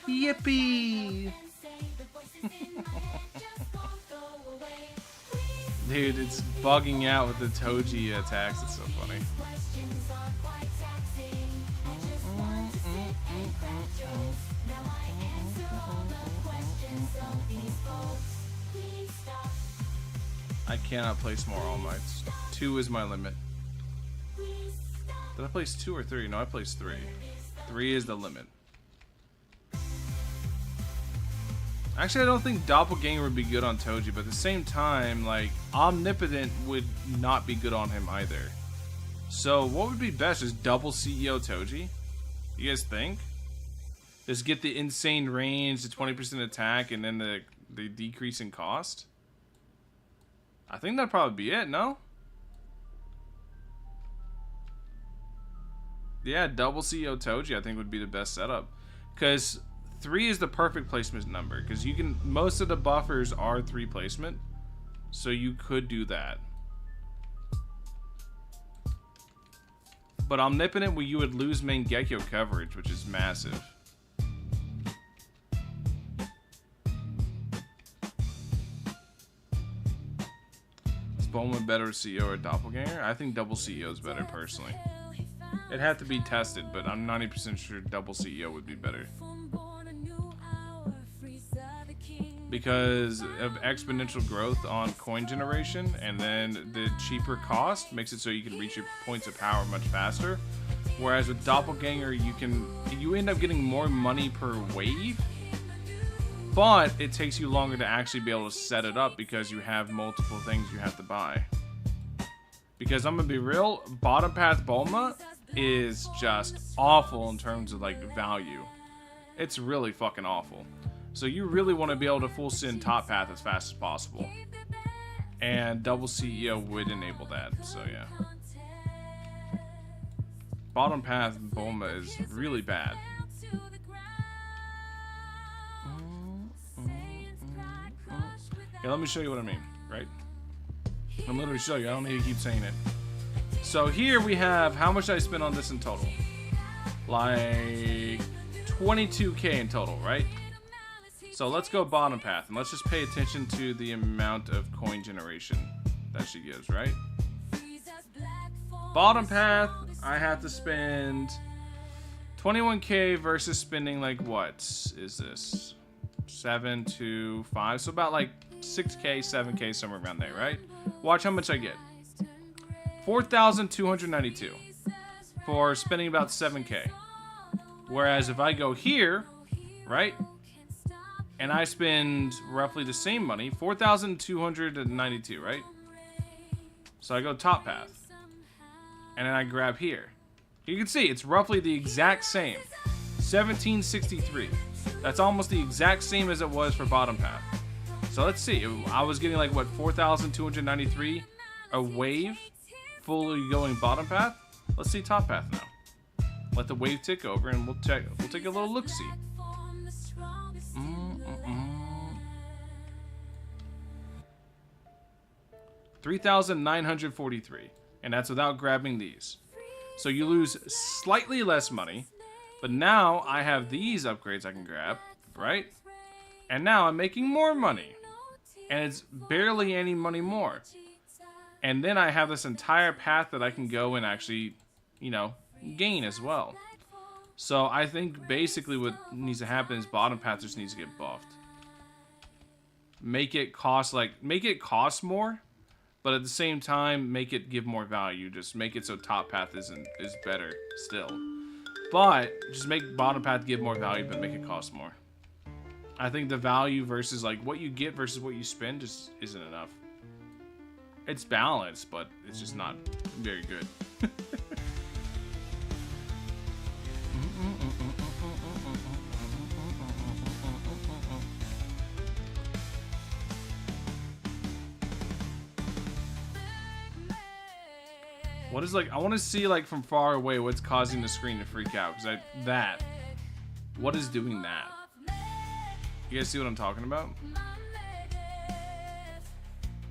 Yippee! Dude, it's bugging out with the Toji attacks. It's so funny. I cannot place more All Mights. 2 is my limit. Did I place 2 or 3? No, I placed 3. 3 is the limit. Actually, I don't think Doppelganger would be good on Toji, but at the same time, like, Omnipotent would not be good on him either. So, what would be best? Just double CEO Toji? You guys think? Just get the insane range, the 20% attack, and then the decrease in cost? I think that'd probably be it, no? Yeah, double CEO Toji I think would be the best setup. Because 3 is the perfect placement number. Because you can, most of the buffers are 3 placement. So you could do that. But Omnipotent, where you would lose Mangekyo coverage, which is massive. Bowman better CEO or Doppelganger? I think double CEO is better personally. It'd have to be tested, but I'm 90% sure double CEO would be better. Because of exponential growth on coin generation, and then the cheaper cost makes it so you can reach your points of power much faster. Whereas with Doppelganger, you end up getting more money per wave, but it takes you longer to actually be able to set it up because you have multiple things you have to buy. Because I'm gonna be real, bottom path Bulma is just awful in terms of like value. It's really fucking awful. So you really want to be able to full send top path as fast as possible. And double CEO would enable that, so yeah. Bottom path Bulma is really bad. Okay, let me show you what I mean, right? I'm literally showing you, I don't need to keep saying it. So here we have how much I spent on this in total. Like 22k in total, right? So let's go bottom path and let's just pay attention to the amount of coin generation that she gives, right? Bottom path, I have to spend 21k versus spending like what is this? 7 to 5, so about like 6k, 7k, somewhere around there, right? Watch how much I get. 4,292 for spending about 7k. Whereas if I go here, right, and I spend roughly the same money, 4,292, right? So I go top path, and then I grab here. You can see it's roughly the exact same. 1763. That's almost the exact same as it was for bottom path. So let's see. I was getting like what 4,293 a wave, fully going bottom path. Let's see top path now. Let the wave tick over, and we'll check. We'll take a little look see. 3,943, and that's without grabbing these. So you lose slightly less money, but now I have these upgrades I can grab, right? And now I'm making more money, and it's barely any money more. And then I have this entire path that I can go and actually, you know, gain as well. So I think basically what needs to happen is bottom path just needs to get buffed. Make it cost cost more, but at the same time make it give more value. Just make it so top path is better still. But just make bottom path give more value, but make it cost more. I think the value versus like what you get versus what you spend just isn't enough. It's balanced, but it's just not very good. What is like, I want to see like from far away what's causing the screen to freak out. Because what is doing that? You guys see what I'm talking about?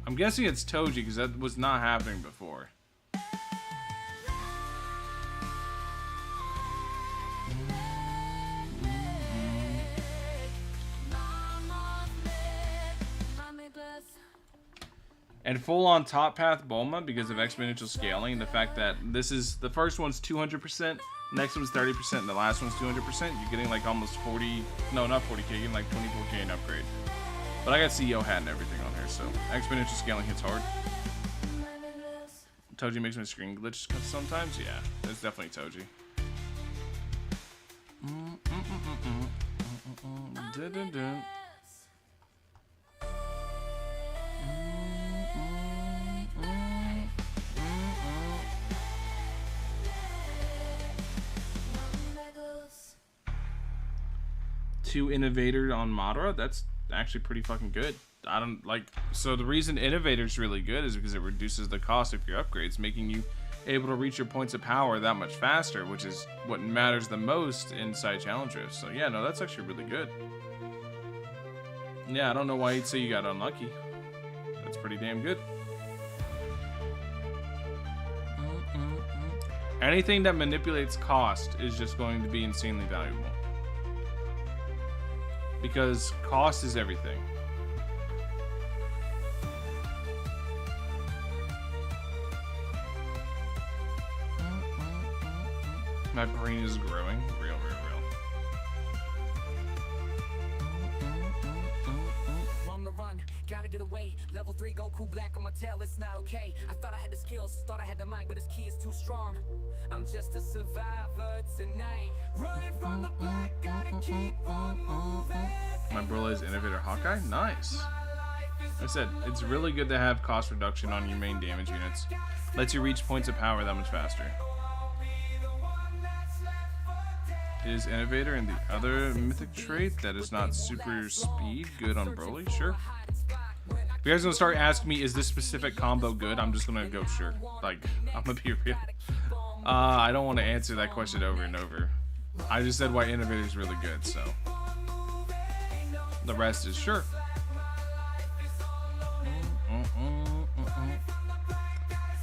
I'm guessing it's Toji because that was not happening before. And full on top path Bulma because of exponential scaling. The fact that this is the first one's 200%, next one's 30%, and the last one's 200%. You're getting like almost 40, no, not 40k, you're getting like 24k in upgrade. But I got CEO hat and everything on here, so exponential scaling hits hard. Toji makes my screen glitch sometimes. Yeah, that's definitely Toji. Two Innovator on Madara, that's actually pretty fucking good. I don't like, so the reason Innovator's really good is because it reduces the cost of your upgrades, making you able to reach your points of power that much faster, which is what matters the most inside challenge drifts. So yeah, no, that's actually really good. Yeah, I don't know why you'd say you got unlucky. That's pretty damn good. Anything that manipulates cost is just going to be insanely valuable. Because cost is everything. My brain is growing. Real. On the run, gotta get away. Level 3 Goku black on my tail, it's not okay. I thought I had the skills, thought I had the mind, but his key is too strong. I'm just a survivor tonight. Running from the black, gotta keep on moving. My bro is Innovator Hawkeye? Nice. Like I said, it's really good to have cost reduction on your main damage units. Lets you reach points of power that much faster. Is Innovator and the other mythic trait that is not super speed good on Broly? Sure. If you guys are gonna start asking me, is this specific combo good? I'm just gonna go sure. Like, I'm gonna be real. I don't want to answer that question over and over. I just said why Innovator is really good, so. The rest is sure.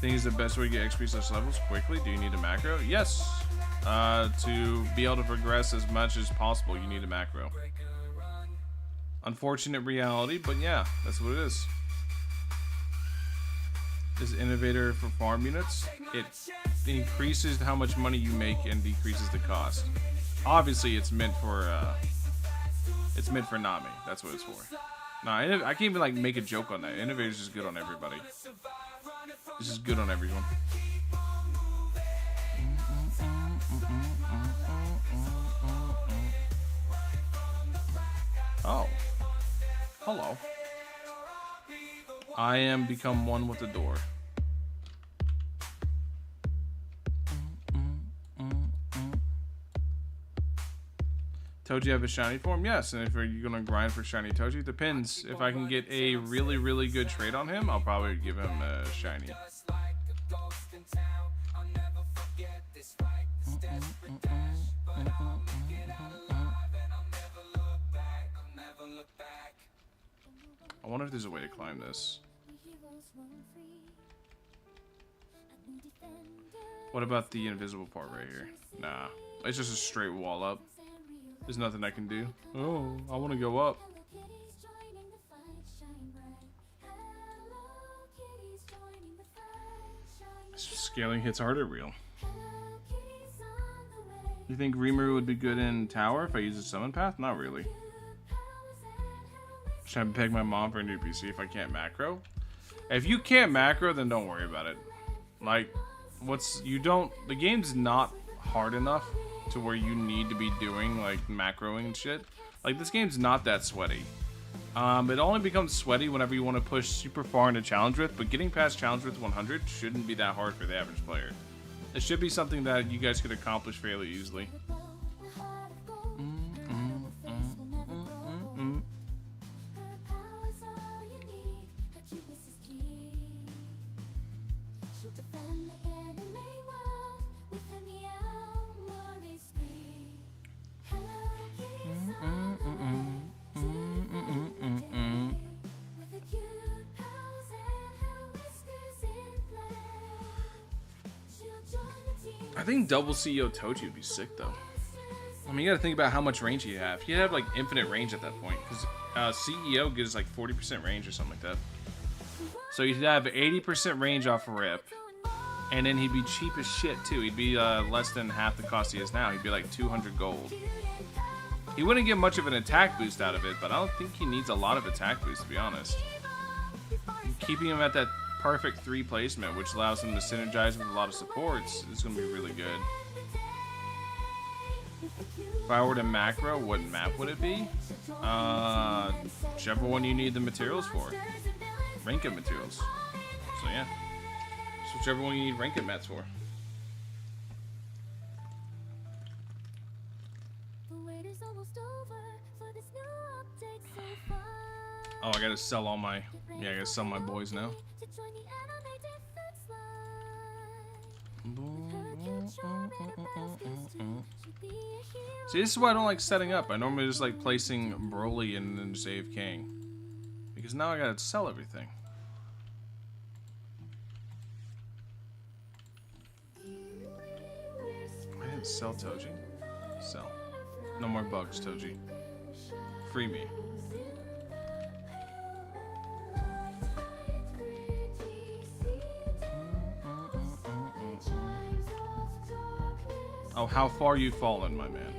Think is the best way to get XP / levels quickly? Do you need a macro? Yes. To be able to progress as much as possible, you need a macro. Unfortunate reality, but yeah, that's what it is. Is Innovator for farm units? It increases how much money you make and decreases the cost. Obviously, it's meant for Nami. That's what it's for. Nah, I can't even like make a joke on that. Innovator's just good on everybody. It's just good on everyone. Oh. Hello. I am become one with the door. Toji have a shiny form? Yes, and if you're gonna grind for shiny Toji, depends. If I can get a really, really good trade on him, I'll probably give him a shiny. I wonder if there's a way to climb this. What about the invisible part right here? Nah, it's just a straight wall up. There's nothing I can do. Oh, I want to go up. Scaling hits harder real. You think Rimuru would be good in tower if I use a summon path? Not really. Should I beg my mom for a new PC if I can't macro? If you can't macro, then don't worry about it. Like, the game's not hard enough to where you need to be doing like macroing and shit. Like, this game's not that sweaty. It only becomes sweaty whenever you want to push super far into Challenge Rift, but getting past Challenge Rift 100 shouldn't be that hard for the average player. It should be something that you guys could accomplish fairly easily. I think double CEO Toji would be sick though. I mean, you gotta think about how much range he'd have. He'd have like infinite range at that point, because CEO gives like 40% range or something like that. So he'd have 80% range off rip, and then he'd be cheap as shit too. He'd be less than half the cost he is now. He'd be like 200 gold. He wouldn't get much of an attack boost out of it, but I don't think he needs a lot of attack boost, to be honest. Keeping him at that perfect 3 placement, which allows him to synergize with a lot of supports, is going to be really good. If I were to macro, what map would it be? Whichever one you need the materials for. Rank-up materials. So yeah. So whichever one you need rank-up mats for. Oh, I gotta sell all my... Yeah, I gotta sell my boys now. See, this is why I don't like setting up. I normally just like placing Broly and then save King. Because now I gotta sell everything. I didn't sell Toji. Sell. No more bugs, Toji. Free me. Oh, how far you've fallen, my man.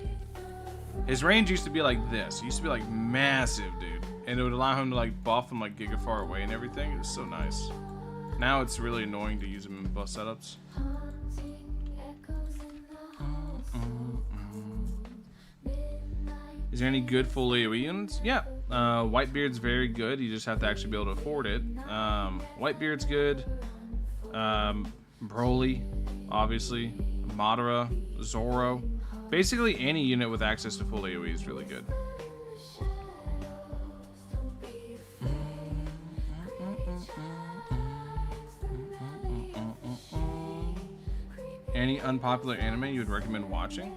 His range used to be like this. He used to be like massive, dude. And it would allow him to like buff him like giga far away and everything. It was so nice. Now it's really annoying to use him in buff setups. Is there any good full AoE units? Yeah. Whitebeard's very good. You just have to actually be able to afford it. Whitebeard's good. Broly, obviously. Madara, Zoro. Basically any unit with access to full AoE is really good. Any unpopular anime you would recommend watching?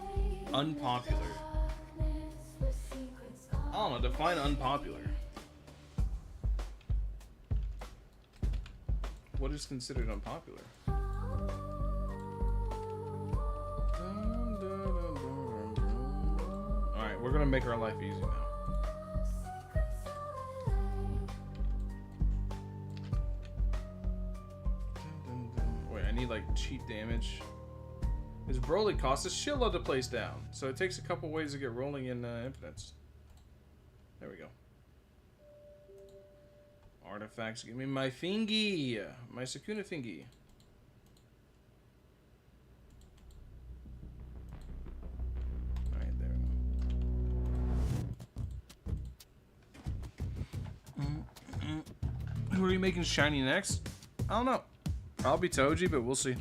Unpopular. I don't know, define unpopular. What is considered unpopular? Alright, we're gonna make our life easy now. Wait, I need like cheap damage. This Broly costs a shitload to place down, so it takes a couple ways to get rolling in infinites. There we go. Artifacts, give me my thingy, my Sukuna thingy. Alright, there we go. Who are you making shiny next? I don't know. Probably Toji, but we'll see.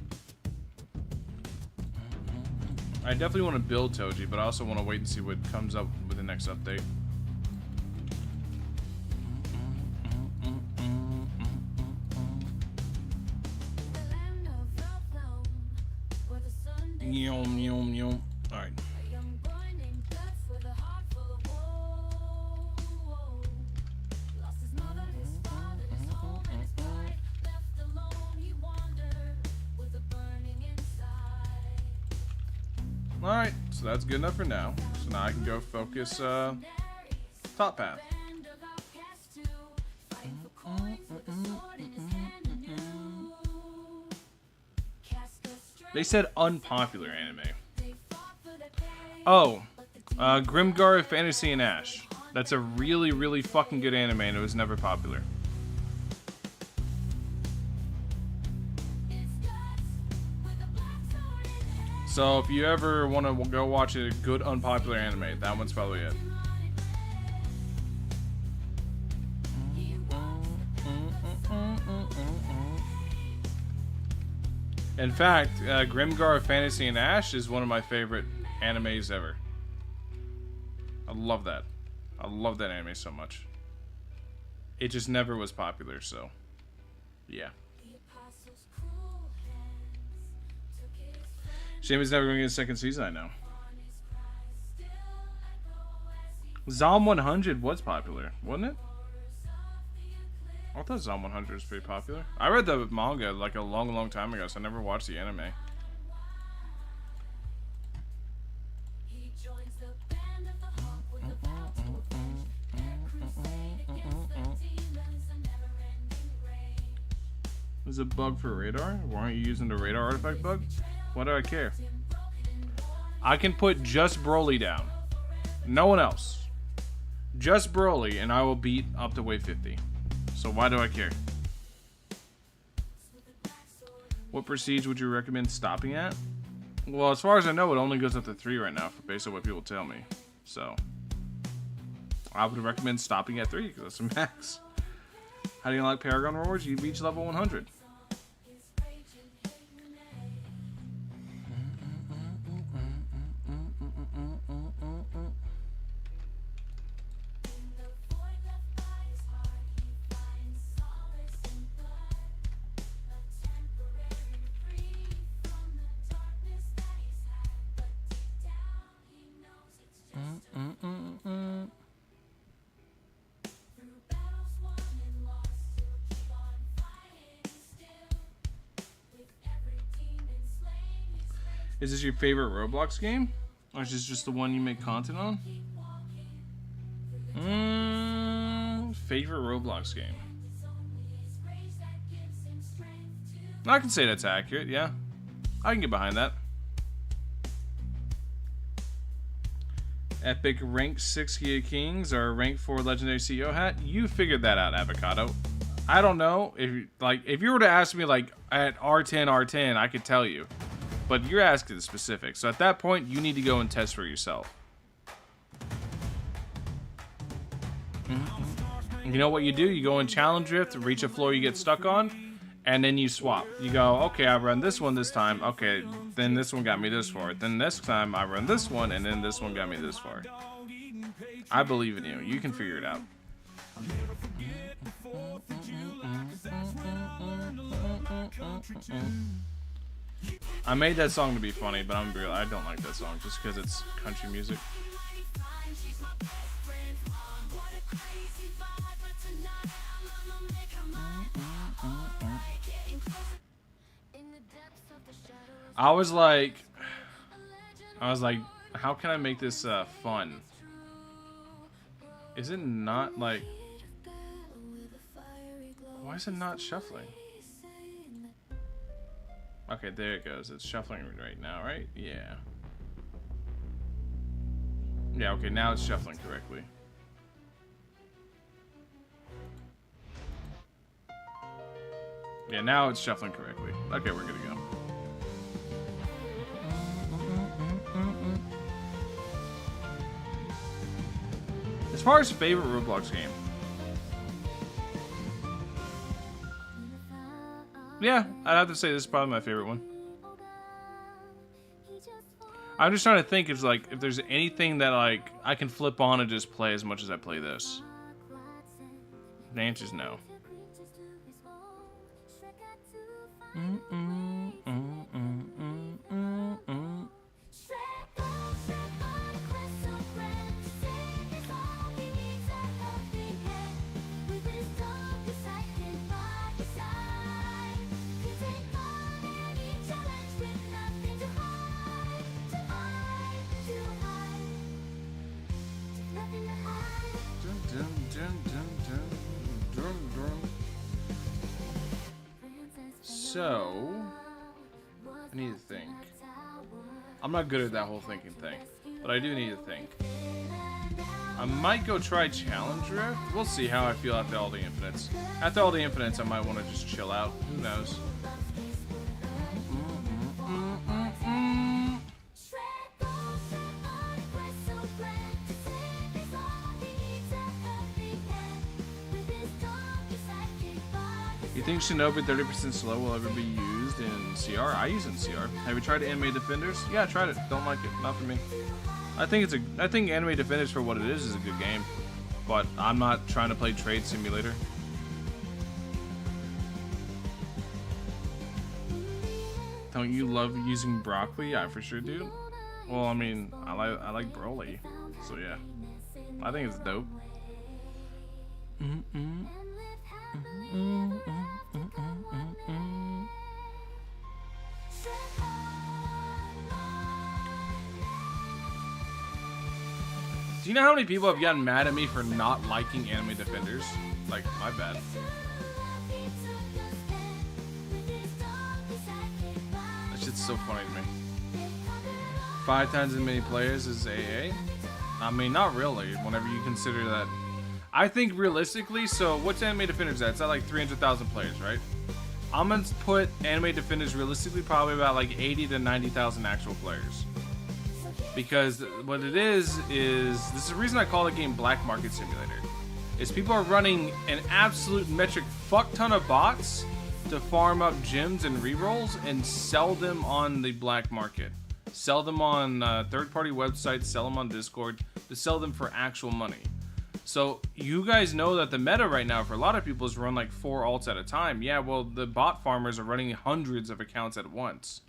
I definitely want to build Toji, but I also want to wait and see what comes up with the next update. Yum, yum, yum. Alright. Alright, so that's good enough for now. So now I can go focus top path. They said unpopular anime. Oh, Grimgar Fantasy and Ash. That's a really, really fucking good anime and it was never popular. So if you ever want to go watch a good unpopular anime, that one's probably it. In fact, Grimgar Fantasy and Ash is one of my favorite animes ever. I love that. I love that anime so much. It just never was popular, so yeah. Shame it's never going to get a second season, I know. Zom 100 was popular, wasn't it? I thought Zom 100 was pretty popular. I read the manga like a long, long time ago, so I never watched the anime. There's a bug for radar? Why aren't you using the radar artifact bug? Why do I care? I can put just Broly down. No one else. Just Broly, and I will beat up to wave 50. So why do I care? What prestige would you recommend stopping at? Well, as far as I know, it only goes up to 3 right now, based on what people tell me. So I would recommend stopping at 3 because that's the max. How do you like Paragon Wars? You reach level 100. Is this your favorite Roblox game? Or is this just the one you make content on? Favorite Roblox game? I can say that's accurate, yeah. I can get behind that. Epic rank 6 Gia Kings or rank 4 legendary CEO hat? You figured that out, Avocado. I don't know. If you were to ask me like at R10, I could tell you. But you're asking the specifics. So at that point, you need to go and test for yourself. You know what you do? You go in challenge drift, reach a floor you get stuck on, and then you swap. You go, okay, I run this one this time. Okay, then this one got me this far. Then next time I run this one, and then this one got me this far. I believe in you. You can figure it out. I made that song to be funny, but I'm real. I don't like that song just because it's country music. I was like, how can I make this fun? Is it not like? Why is it not shuffling? Okay, there it goes. It's shuffling right now, right? Yeah. Yeah, okay, now it's shuffling correctly. Yeah, now it's shuffling correctly. Okay, we're good to go. As far as favorite Roblox game. Yeah, I'd have to say this is probably my favorite one. I'm just trying to think if like if there's anything that like I can flip on and just play as much as I play this. The answer's no. So, I need to think. I'm not good at that whole thinking thing, but I do need to think. I might go try Challenge Rift. We'll see how I feel after all the infinites. After all the infinites, I might want to just chill out. Who knows? You think Shinobi 30% slow will ever be used in CR? I use it in CR. Have you tried Anime Defenders? Yeah, I tried it. Don't like it. Not for me. I think Anime Defenders for what it is a good game, but I'm not trying to play Trade Simulator. Don't you love using broccoli? I for sure do. Well, I mean, I like broly, so yeah. I think it's dope. Do you know how many people have gotten mad at me for not liking Anime Defenders? Like, my bad. That shit's so funny to me. 5 times as many players as AA? I mean, not really, whenever you consider that. I think realistically, so what's Anime Defenders at? It's at like 300,000 players, right? I'm gonna put Anime Defenders realistically probably about like 80 to 90,000 actual players. Because what it is this is the reason I call the game Black Market Simulator. Is people are running an absolute metric fuck ton of bots to farm up gems and rerolls and sell them on the black market. Sell them on third-party websites, sell them on Discord, to sell them for actual money. So you guys know that the meta right now for a lot of people is run like 4 alts at a time. Yeah, well, the bot farmers are running hundreds of accounts at once.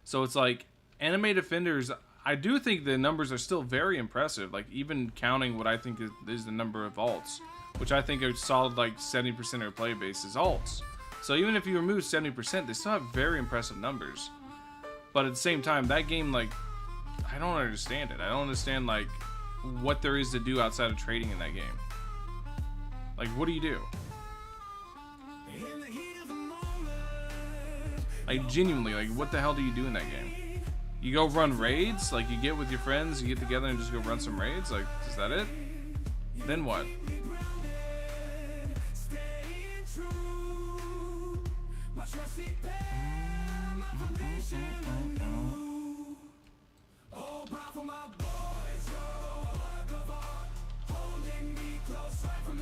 So it's like Anime Defenders, I do think the numbers are still very impressive. Like even counting what I think is the number of alts, which I think a solid like 70% of their play base is alts. So even if you remove 70%, they still have very impressive numbers. But at the same time, that game, like, I don't understand it. I don't understand like what there is to do outside of trading in that game. Like, what do you do? Like, genuinely, like, what the hell do you do in that game? You go run raids? Like, you get with your friends, you get together and just go run some raids? Like, is that it? Then what?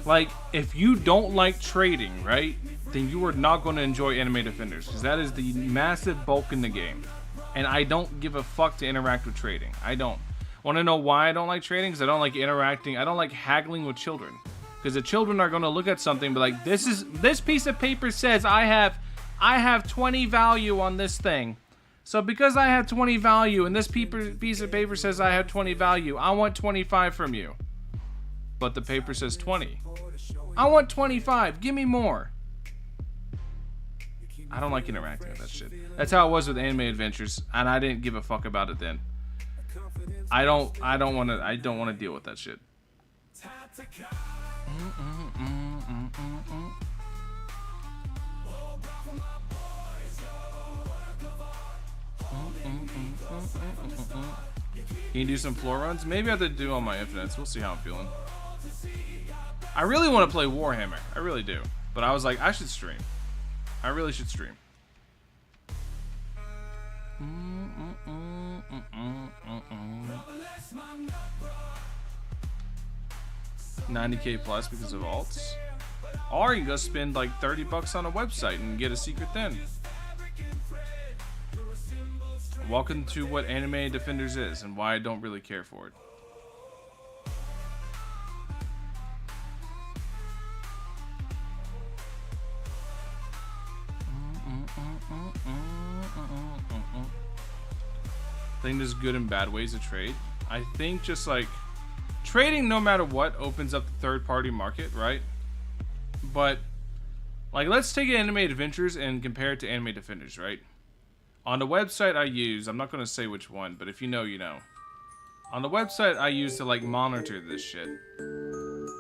Like, if you don't like trading, right, then you are not going to enjoy Anime Defenders, because that is the massive bulk in the game. And I don't give a fuck to interact with trading. I don't. Want to know why I don't like trading? Because I don't like interacting. I don't like haggling with children. Because the children are going to look at something and be like, this piece of paper says I have 20 value on this thing. So because I have 20 value and this piece of paper says I have 20 value, I want 25 from you. But the paper says 20. I want 25. Give me more. I don't like interacting with that shit. That's how it was with Anime Adventures, and I didn't give a fuck about it then. I don't want to deal with that shit. 'Can you do some floor runs? Maybe I have to do all my infinites. We'll see how I'm feeling. I really want to play Warhammer. I really do. But I was like, I should stream. I really should stream. 90k plus because of alts. Or you can go spend like 30 bucks on a website and get a secret then. welcome to what Anime Defenders is and why I don't really care for it. I think there's good and bad ways to trade. I think just like trading, no matter what, opens up the third-party market, right? But like, let's take Anime Adventures and compare it to Anime Defenders, right? On the website I use, I'm not going to say which one, but if you know, you know. On the website I use to like monitor this shit.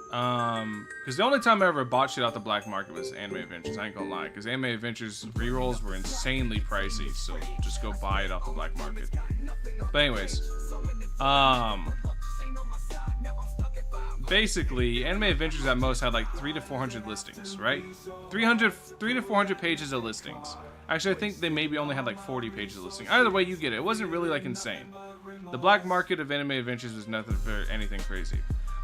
Because the only time I ever bought shit out the black market was Anime Adventures. I ain't gonna lie, because Anime Adventures rerolls were insanely pricey, so just go buy it off the black market. But anyways, basically, Anime Adventures at most had like 300 to 400 listings, right? 3 to 400 pages of listings. Actually, I think they maybe only had like 40 pages of listing. Either way, you get it. It wasn't really like insane. The black market of Anime Adventures was nothing for anything crazy.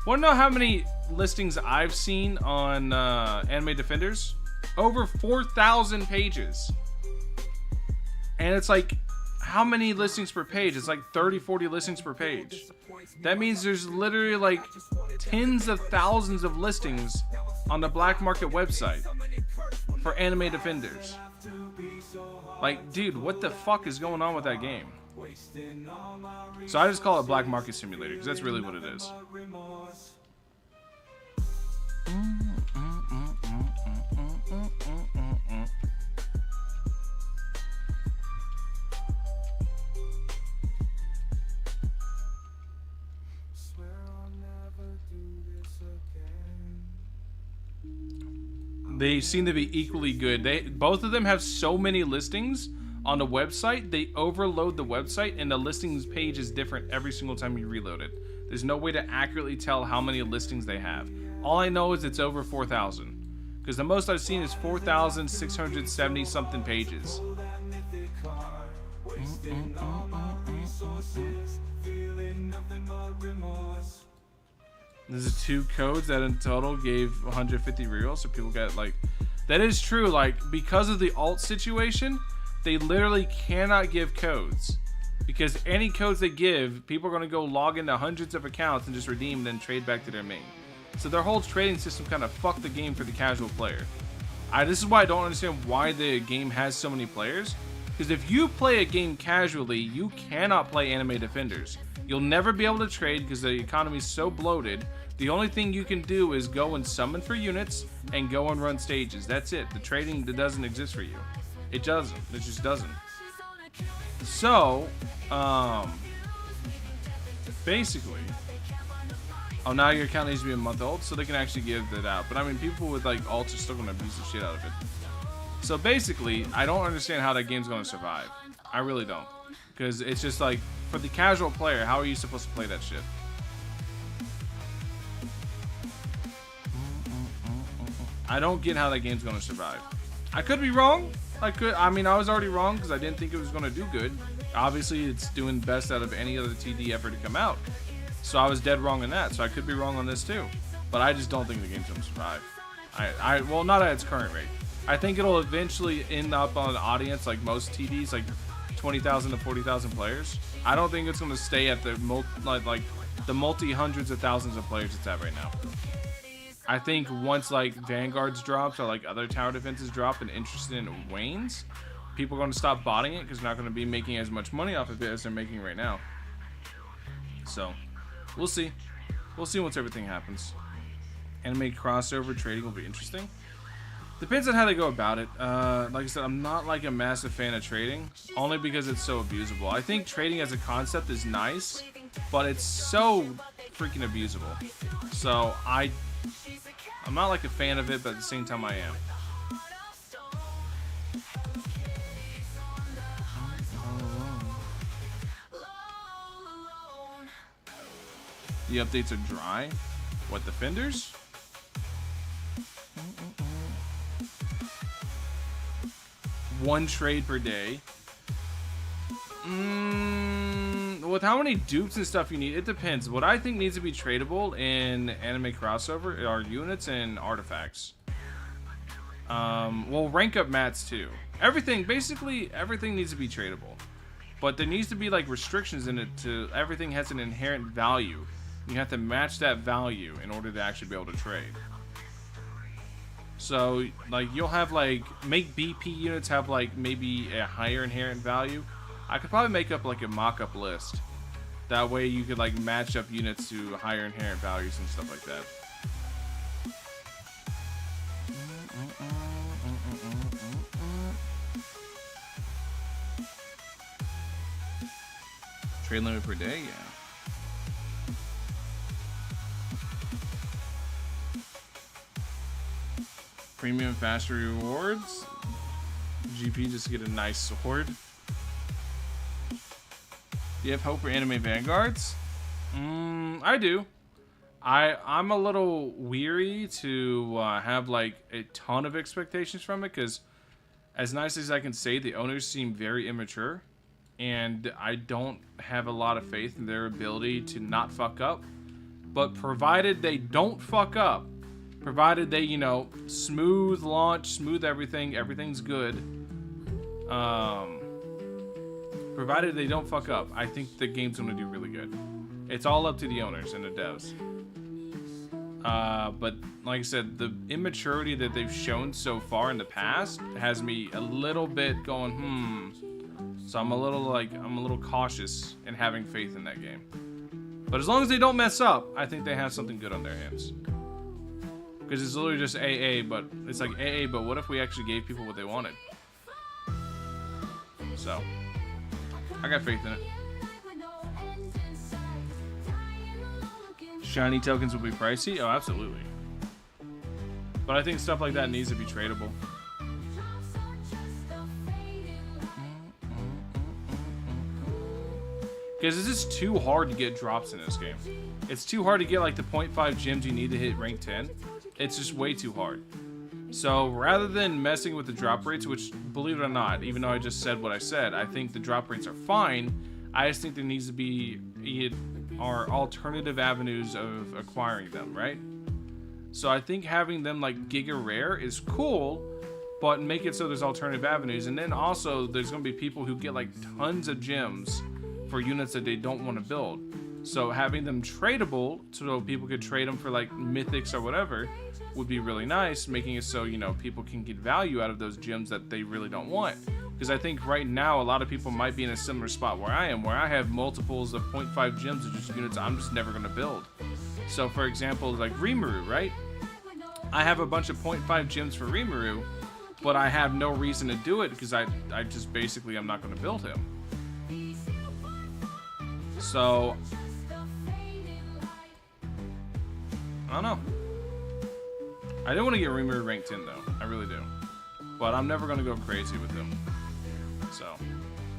Want to know how many listings I've seen on Anime Defenders? Over 4,000 pages. And it's like, how many listings per page? It's like 30, 40 listings per page. That means there's literally like tens of thousands of listings on the black market website for Anime Defenders. Like, dude, what the fuck is going on with that game? So I just call it Black Market Simulator, because that's really what it is. They seem to be equally good. Both of them have so many listings on the website, they overload the website and the listings page is different every single time you reload it. There's no way to accurately tell how many listings they have. All I know is it's over 4,000. Because the most I've seen is 4,670 something pages. There's 2 codes that in total gave 150 reals, so people get like... That is true, like, because of the alt situation, they literally cannot give codes. Because any codes they give, people are going to go log into hundreds of accounts and just redeem and then trade back to their main. So their whole trading system kind of fucked the game for the casual player. This is why I don't understand why the game has so many players. Because if you play a game casually, you cannot play Anime Defenders. You'll never be able to trade because the economy is so bloated. The only thing you can do is go and summon for units and go and run stages. That's it. The trading doesn't exist for you. It doesn't. It just doesn't. So, basically, oh, now your account needs to be a month old, so they can actually give that out. But I mean, people with like alts are still gonna abuse the shit out of it. So basically, I don't understand how that game's gonna survive. I really don't, because it's just like, for the casual player, how are you supposed to play that shit? I don't get how that game's gonna survive. I could be wrong. I mean, I was already wrong because I didn't think it was gonna do good. Obviously, it's doing best out of any other TD ever to come out. So I was dead wrong in that. So I could be wrong on this too. But I just don't think the game's gonna survive. Well, not at its current rate. I think it'll eventually end up on an audience like most TDs, like 20,000 to 40,000 players. I don't think it's gonna stay at the multi hundreds of thousands of players it's at right now. I think once like Vanguards drops or like other tower defenses drop and interest in it wanes, people are going to stop botting it because they're not going to be making as much money off of it as they're making right now. So, we'll see. We'll see once everything happens. Anime crossover trading will be interesting. Depends on how they go about it. Like I said, I'm not like a massive fan of trading, only because it's so abusable. I think trading as a concept is nice, but it's so freaking abusable. So I'm not like a fan of it, but at the same time I am. The updates are dry. What, Defenders? One trade per day. With how many dupes and stuff you need, it depends. What I think needs to be tradable in anime crossover are units and artifacts. Well, rank up mats too. Everything, basically everything needs to be tradable. But there needs to be like restrictions in it to everything has an inherent value. You have to match that value in order to actually be able to trade. So like you'll have like make BP units have like maybe a higher inherent value. I could probably make up like a mock-up list. That way you could like match up units to higher inherent values and stuff like that. Trade limit per day, yeah. Premium faster rewards. GP just to get a nice sword. Do you have hope for anime vanguards? I do. I'm a little weary to have like a ton of expectations from it because, as nice as I can say, the owners seem very immature, and I don't have a lot of faith in their ability to not fuck up. But provided they don't fuck up, provided they, you know, smooth launch, smooth everything, everything's good. Provided they don't fuck up, I think the game's gonna do really good. It's all up to the owners and the devs. But like I said, the immaturity that they've shown so far in the past has me a little bit going, So I'm a little cautious in having faith in that game. But as long as they don't mess up, I think they have something good on their hands. Because it's literally just AA, but it's like AA, but what if we actually gave people what they wanted? So, I got faith in it. Shiny tokens will be pricey? Oh, absolutely. But I think stuff like that needs to be tradable. Because it's just too hard to get drops in this game. It's too hard to get like the 0.5 gems you need to hit rank 10. It's just way too hard. So rather than messing with the drop rates, which believe it or not, even though I just said what I said, I think the drop rates are fine. I just think there needs to be our alternative avenues of acquiring them, right? So I think having them like Giga Rare is cool, but make it so there's alternative avenues. And then also there's going to be people who get like tons of gems for units that they don't want to build. So having them tradable so people could trade them for like mythics or whatever would be really nice, making it so, you know, people can get value out of those gems that they really don't want. Because I think right now a lot of people might be in a similar spot where I am, where I have multiples of 0.5 gems of just units I'm just never going to build. So for example, like Rimuru, right? I have a bunch of 0.5 gems for Rimuru, but I have no reason to do it because I just basically I'm not going to build him. So I don't know. I do want to get Rimuru ranked 10 though. I really do. But I'm never going to go crazy with him. So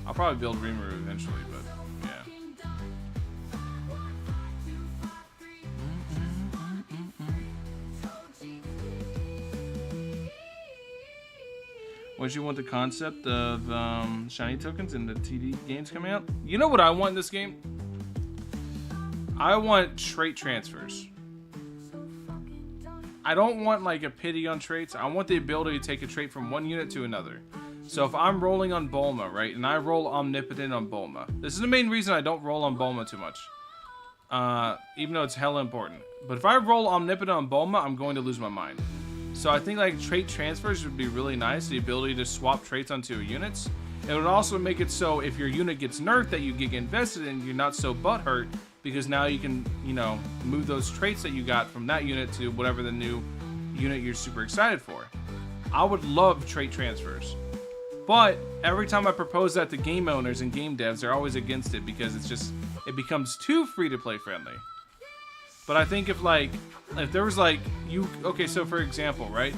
I'll probably build Rimuru eventually, but yeah. What you want the concept of shiny tokens in the TD games coming out? You know what I want in this game? I want trait transfers. I don't want like a pity on traits. I want the ability to take a trait from one unit to another. So if I'm rolling on Bulma, right, and I roll Omnipotent on Bulma. This is the main reason I don't roll on Bulma too much. Even though it's hella important. But if I roll Omnipotent on Bulma, I'm going to lose my mind. So I think like trait transfers would be really nice. The ability to swap traits onto units. It would also make it so if your unit gets nerfed that you get invested in, you're not so butthurt. Because now you can, you know, move those traits that you got from that unit to whatever the new unit you're super excited for. I would love trait transfers. But every time I propose that to game owners and game devs, they're always against it because it's just, it becomes too free-to-play friendly. But I think if there was like, okay, so for example, right?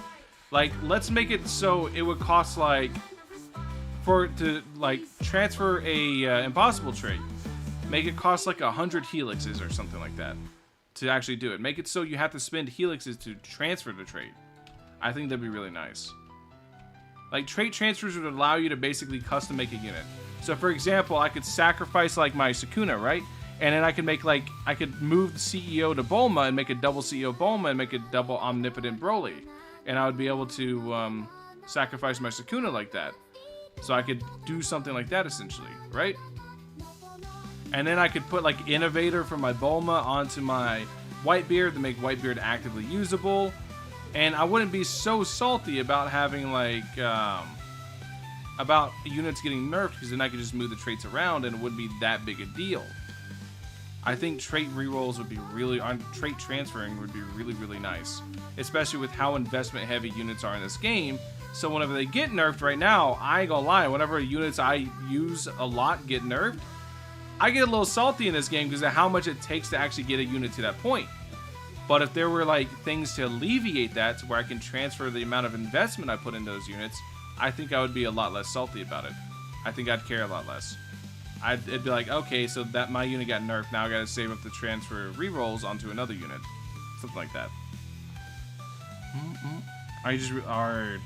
Like, let's make it so it would cost like, to transfer a impossible trait. Make it cost like 100 helixes or something like that to actually do it. Make it so you have to spend helixes to transfer the trait. I think that'd be really nice. Like trait transfers would allow you to basically custom make a unit. So for example, I could sacrifice like my Sukuna, right? And then I could make like, I could move the CEO to Bulma and make a double CEO Bulma and make a double Omnipotent Broly. And I would be able to sacrifice my Sukuna like that. So I could do something like that essentially, right? And then I could put like Innovator from my Bulma onto my Whitebeard to make Whitebeard actively usable. And I wouldn't be so salty about having like, about units getting nerfed, because then I could just move the traits around and it wouldn't be that big a deal. I think trait rerolls would be really, trait transferring would be really, really nice. Especially with how investment heavy units are in this game. So whenever they get nerfed right now, I ain't gonna lie, whenever units I use a lot get nerfed, I get a little salty in this game because of how much it takes to actually get a unit to that point. But if there were like things to alleviate that, to where I can transfer the amount of investment I put in those units, I think I would be a lot less salty about it. I think I'd care a lot less. It'd be like, okay, so that my unit got nerfed, now I gotta save up the transfer rerolls onto another unit. Something like that. Are you just our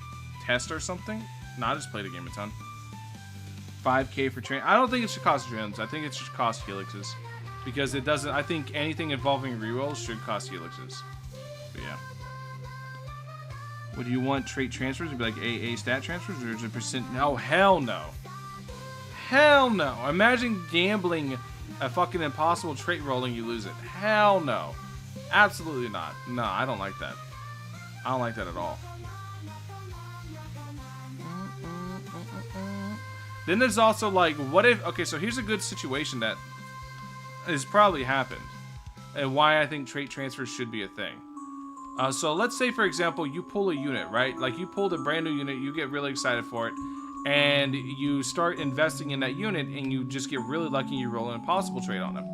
test or something? No, I just played a game a ton. 5K for train. I don't think it should cost gems. I think it should cost helixes. Because it doesn't, I think anything involving rerolls should cost helixes. But yeah. Would you want trait transfers to be like AA stat transfers, or is it percent? No, hell no. Hell no. Imagine gambling a fucking impossible trait roll and you lose it. Hell no. Absolutely not. No, I don't like that. I don't like that at all. Then there's also like, what if, okay, so here's a good situation that has probably happened, and why I think trait transfers should be a thing. So let's say, for example, you pull a unit, right? Like you pulled a brand new unit, you get really excited for it, and you start investing in that unit, and you just get really lucky and you roll an impossible trait on them.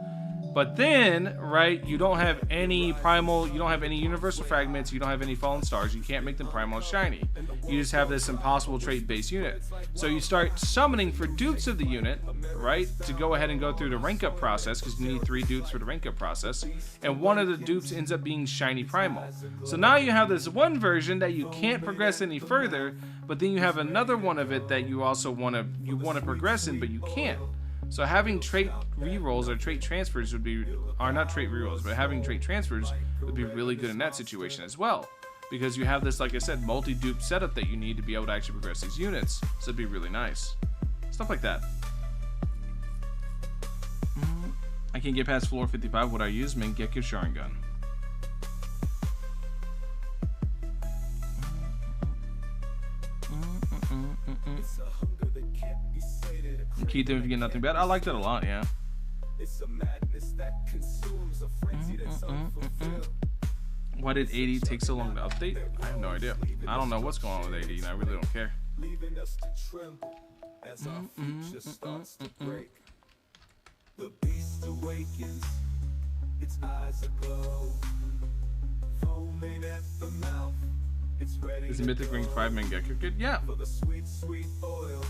But then, right, you don't have any primal, you don't have any universal fragments, you don't have any fallen stars, you can't make them primal and shiny. You just have this impossible trait based unit. So you start summoning for dupes of the unit, right, to go ahead and go through the rank up process, because you need 3 dupes for the rank up process, and one of the dupes ends up being shiny primal. So now you have this one version that you can't progress any further, but then you have another one of it that you also want to progress in, but you can't. So having trait rerolls or trait transfers would be, or not trait rerolls, but having trait transfers would be really good in that situation as well. Because you have this, like I said, multi-dupe setup that you need to be able to actually progress these units. So it'd be really nice. Stuff like that. I can't get past floor 55. What I use? Mangekyo Sharingan. Keep them if you get nothing bad. I like that a lot, yeah. Why did 80 take so long to update? I have no idea. I don't know what's going on with 80, and I really don't care. The beast awakens, its eyes aglow, foaming at the mouth. It's ready. Is Mythic Ring 5 Mangekyo good? Yeah. For the sweet, sweet oil.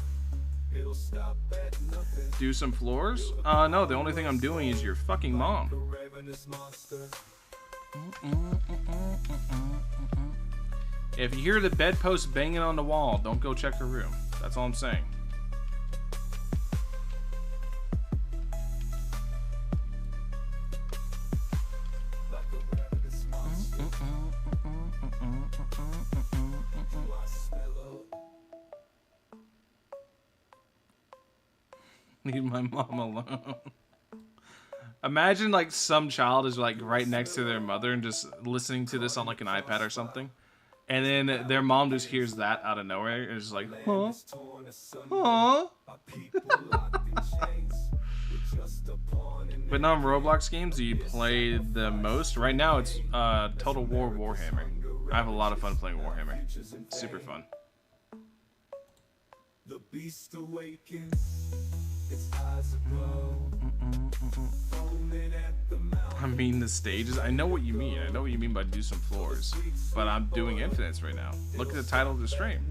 It'll stop at nothing. Do some floors? No, the only thing I'm doing is your fucking mom. If you hear the bedpost banging on the wall, don't go check her room. That's all I'm saying. Leave my mom alone. Imagine like some child is like right next to their mother and just listening to this on like an iPad or something, and then their mom just hears that out of nowhere and is like, huh? Huh? But non Roblox games do you play the most? Right now it's Total War Warhammer. I have a lot of fun playing Warhammer. Super fun. The beast awakens. I mean the stages. I know what you mean. I know what you mean by do some floors. But I'm doing infinites right now. Look at the title of the stream.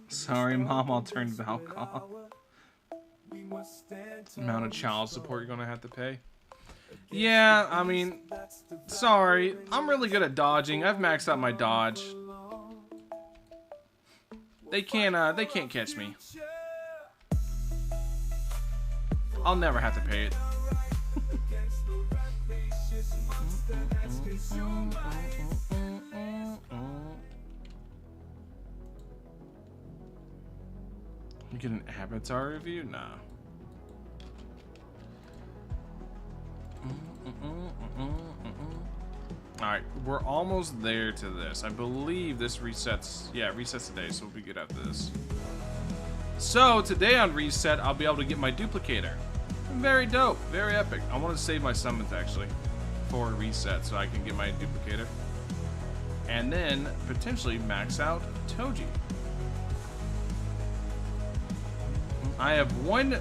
Sorry, Mom, I'll turn to alcohol. Amount of child support you're gonna have to pay. Yeah, I mean, sorry. I'm really good at dodging. I've maxed out my dodge. They can't catch me. I'll never have to pay it. We get an Avatar review? Nah. Alright, we're almost there to this. I believe this resets. Yeah, it resets today, so we'll be good after this. So, today on Reset, I'll be able to get my duplicator. Very dope. Very epic. I want to save my summons, actually, for Reset, so I can get my duplicator. And then, potentially, max out Toji. I have one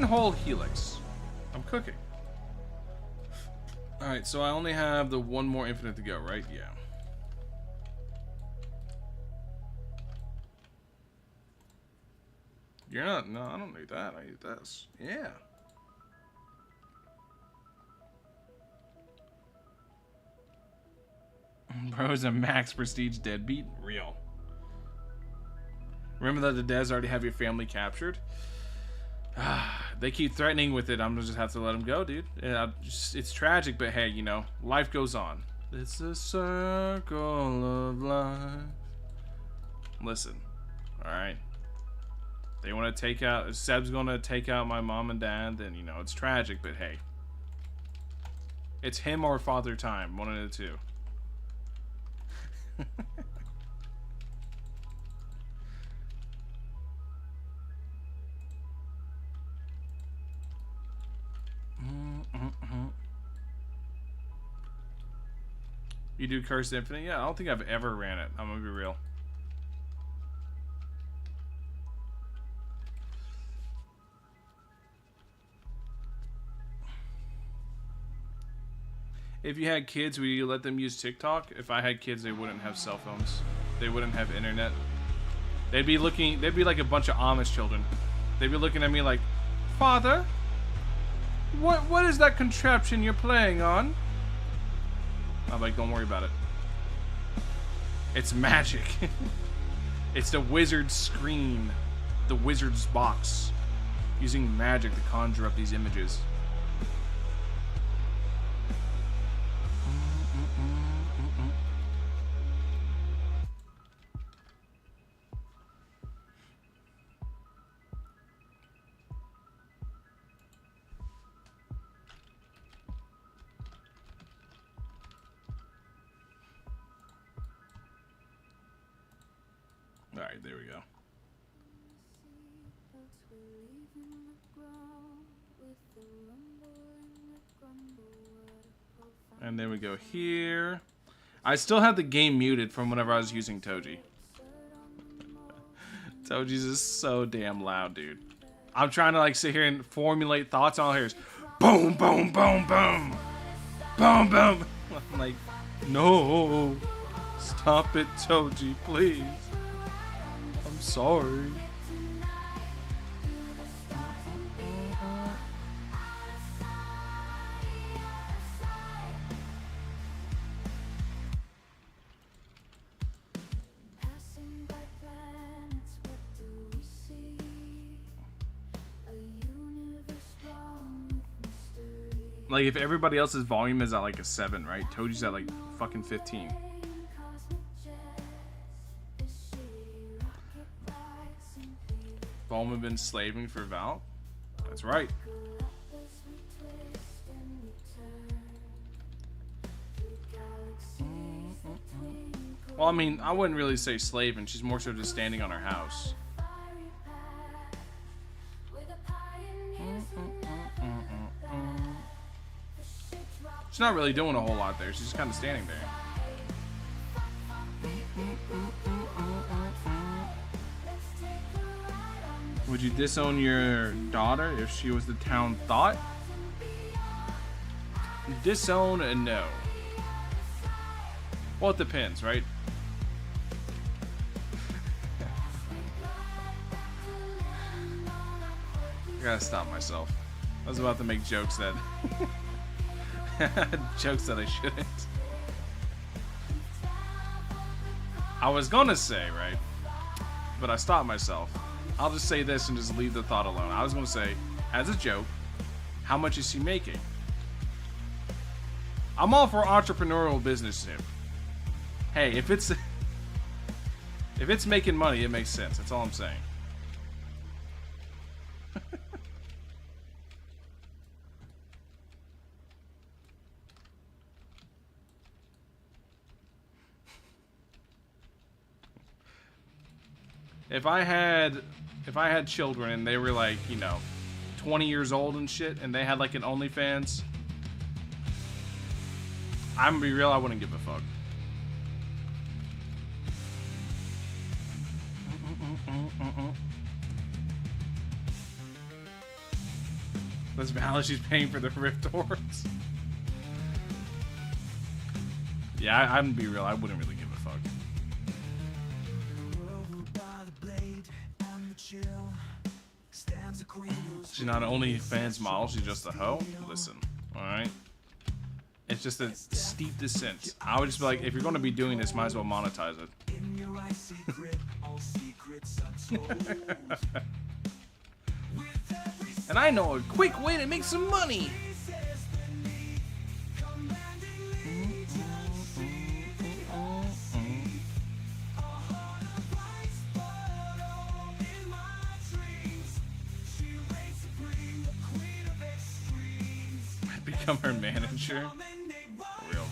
whole helix. I'm cooking. Alright, so I only have the one more infinite to go, right? Yeah. You're not... No, I don't need that. I need this. Yeah. Bro's a max prestige deadbeat? Real. Remember that the devs already have your family captured? They keep threatening with it. I'm gonna just have to let them go, dude. It's tragic, but hey, you know, life goes on. It's a circle of life. Listen, all right. They want to take out. If Seb's gonna take out my mom and dad, then you know it's tragic, but hey, it's him or Father Time, one of the two. You do Cursed Infinite? Yeah, I don't think I've ever ran it. I'm gonna be real. If you had kids, would you let them use TikTok? If I had kids, they wouldn't have cell phones. They wouldn't have internet. They'd be like a bunch of Amish children. They'd be looking at me like, Father, what is that contraption you're playing on? I'm like, don't worry about it. It's magic. It's the wizard's screen. The wizard's box. Using magic to conjure up these images. Alright, there we go. And then we go here. I still have the game muted from whenever I was using Toji. Toji's is so damn loud, dude. I'm trying to like sit here and formulate thoughts. All I hear is boom, boom, boom, boom, boom, boom. I'm like, no, stop it, Toji, please. I'm sorry. Like, if everybody else's volume is at like a 7, right? Toji's at like fucking 15. Bulma been slaving for Val? That's right. Well, I mean, I wouldn't really say slaving. She's more so just standing on her house. She's not really doing a whole lot there. She's just kind of standing there. Would you disown your daughter if she was the town thought? Disown and no. Well, it depends, right? I gotta stop myself. I was about to make jokes that... jokes that I shouldn't. I was gonna say, right? But I stopped myself. I'll just say this and just leave the thought alone. I was gonna say, as a joke, how much is she making? I'm all for entrepreneurial business tip. Hey, if it's making money, it makes sense. That's all I'm saying. If I had children and they were like, you know, 20 years old and shit, and they had like an OnlyFans, I'm gonna be real, I wouldn't give a fuck. That's valid. She's paying for the Rift Horns. Yeah, I'm gonna be real. I wouldn't really give a fuck. She's not an OnlyFans model. She's just a hoe. Listen, all right. It's just a steep descent. I would just be like, if you're gonna be doing this, might as well monetize it. And I know a quick way to make some money. Become her manager. Real.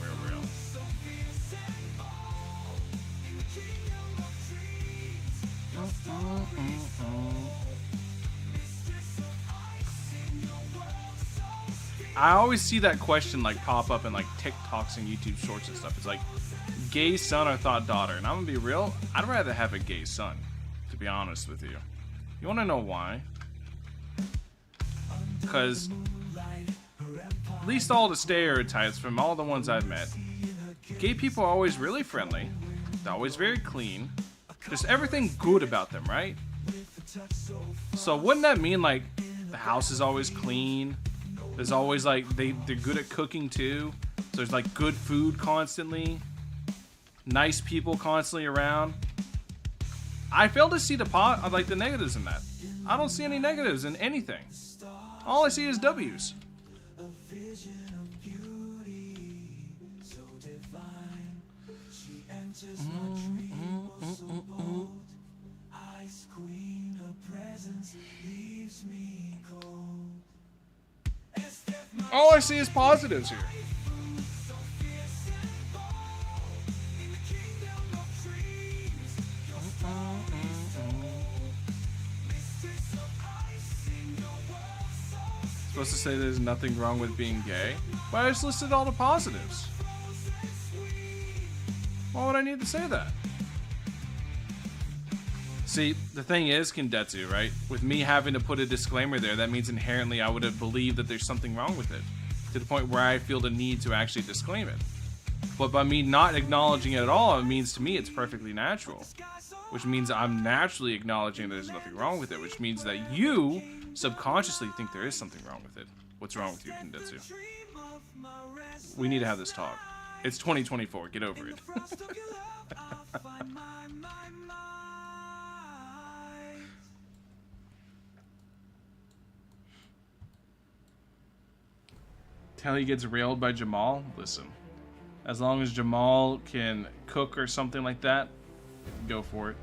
I always see that question like pop up in like TikToks and YouTube shorts and stuff. It's like gay son or thought daughter, and I'm gonna be real. I'd rather have a gay son, to be honest with you. You want to know why? Because at least all the stereotypes from all the ones I've met, gay people are always really friendly. They're always very clean. There's everything good about them, right? So wouldn't that mean like the house is always clean? There's always like they're good at cooking too. So there's like good food constantly. Nice people constantly around. I fail to see the the negatives in that. I don't see any negatives in anything. All I see is W's. All I see is positives here. Supposed to say there's nothing wrong with being gay, but I just listed all the positives. Why would I need to say that? See, the thing is, Kendetsu, right? With me having to put a disclaimer there, that means inherently I would have believed that there's something wrong with it, to the point where I feel the need to actually disclaim it. But by me not acknowledging it at all, it means to me it's perfectly natural. Which means I'm naturally acknowledging that there's nothing wrong with it, which means that you subconsciously think there is something wrong with it. What's wrong with you, Kendetsu? We need to have this talk. It's 2024, get over it. Till he gets railed by Jamal. Listen, as long as Jamal can cook or something like that, go for it.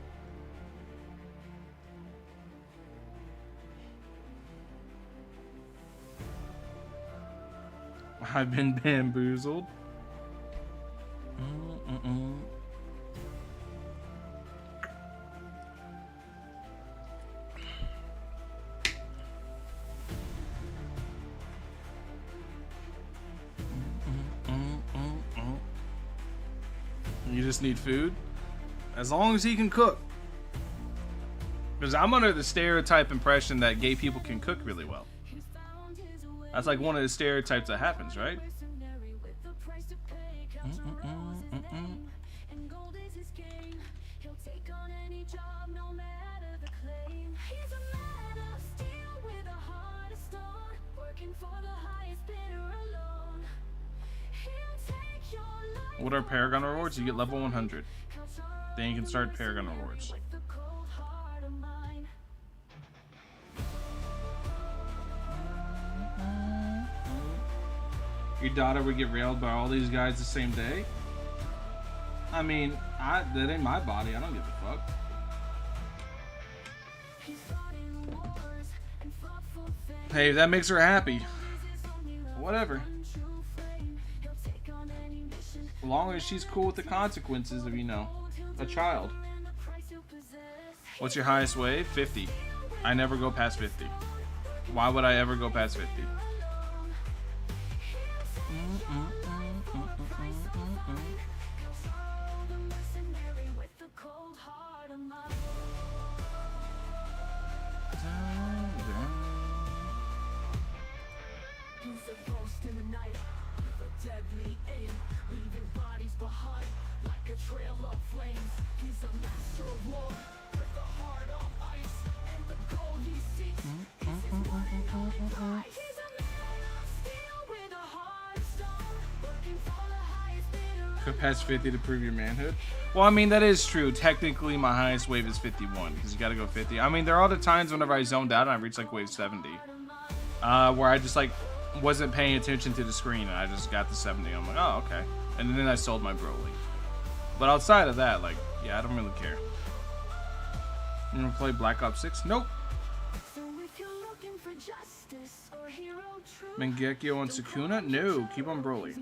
I've been bamboozled. You just need food? As long as he can cook. Because I'm under the stereotype impression that gay people can cook really well. That's like one of the stereotypes that happens, right? What are Paragon rewards? You get level 100. Then you can start Paragon rewards. Your daughter would get railed by all these guys the same day? I mean, that ain't my body. I don't give a fuck. Hey, if that makes her happy, whatever. As long as she's cool with the consequences of, you know, a child. What's your highest wave? 50. I never go past 50. Why would I ever go past 50? Go past 50 to prove your manhood. Well, I mean, that is true. Technically, my highest wave is 51 because you got to go 50. I mean, there are other times whenever I zoned out and I reached like wave 70, where I just like wasn't paying attention to the screen and I just got to 70. I'm like, oh, okay. And then I sold my Broly. But outside of that, like, yeah, I don't really care. You gonna play Black Ops 6? Nope. Mangekyo and Sukuna? No, keep on Broly.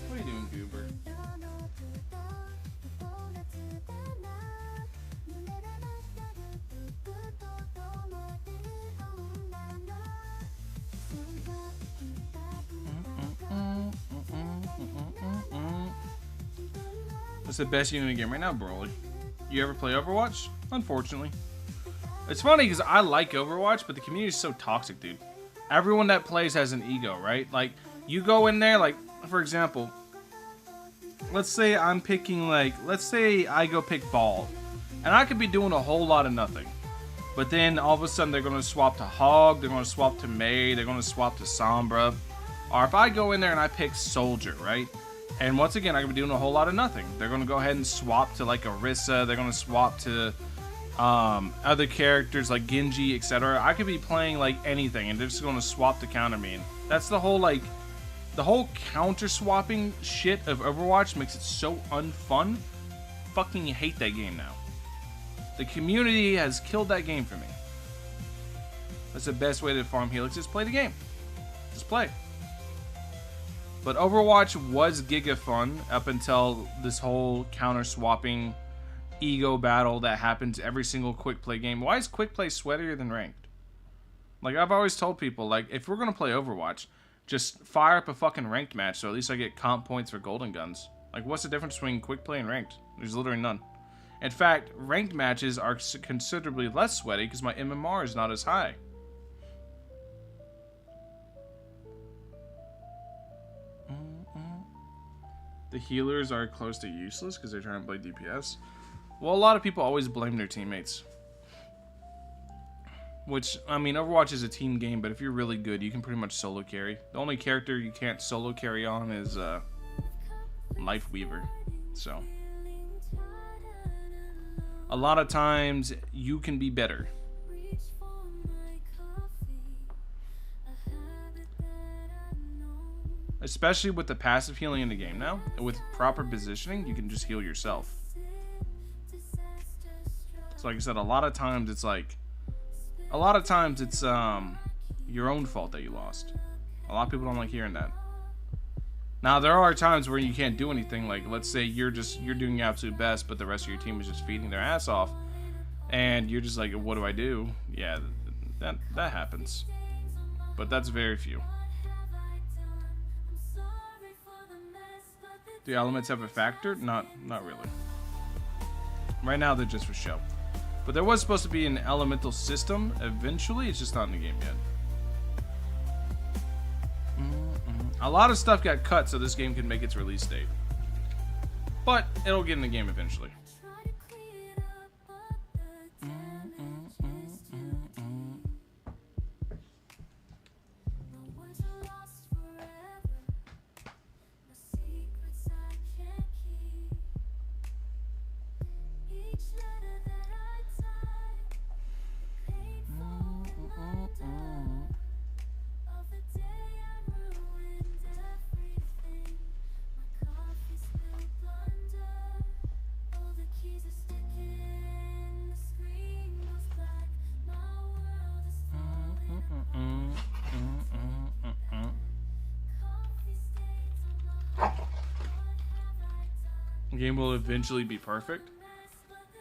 What are you doing, Goober? What's the best unit in the game right now, Broly? You ever play Overwatch? Unfortunately. It's funny because I like Overwatch, but the community is so toxic, dude. Everyone that plays has an ego, right? Like, you go in there, like, for example, let's say I'm picking, like, let's say I go pick Ball, and I could be doing a whole lot of nothing. But then all of a sudden they're going to swap to Hog, they're going to swap to Mei, they're going to swap to Sombra. Or if I go in there and I pick Soldier, right? And once again, I could be doing a whole lot of nothing. They're going to go ahead and swap to, like, Orisa, they're going to swap to other characters like Genji, etc. I could be playing like anything and they're just going to swap to counter me. And that's the whole, like, the whole counter swapping shit of Overwatch makes it so unfun. Fucking hate that game now. The community has killed that game for me. That's the best way to farm Helix. Just play the game. Just play. But Overwatch was giga fun up until this whole counter swapping ego battle that happens every single quick play game. Why is quick play sweatier than ranked? Like, I've always told people, like, if we're gonna play Overwatch, just fire up a fucking ranked match so at least I get comp points for golden guns. Like, what's the difference between quick play and ranked? There's literally none. In fact, ranked matches are considerably less sweaty because my MMR is not as high. The healers are close to useless because they're trying to play DPS. Well, a lot of people always blame their teammates. Which, I mean, Overwatch is a team game, but if you're really good, you can pretty much solo carry. The only character you can't solo carry on is Lifeweaver. So, a lot of times, you can be better. Especially with the passive healing in the game now. With proper positioning, you can just heal yourself. So like I said, a lot of times it's your own fault that you lost. A lot of people don't like hearing that. Now there are times where you can't do anything. Like, let's say you're doing your absolute best, but the rest of your team is just feeding their ass off, and you're just like, what do I do? Yeah, that happens, but that's very few. Do elements have a factor? Not really. Right now they're just for show. But there was supposed to be an elemental system eventually. It's just not in the game yet. A lot of stuff got cut so this game can make its release date. But it'll get in the game eventually. The game will eventually be perfect.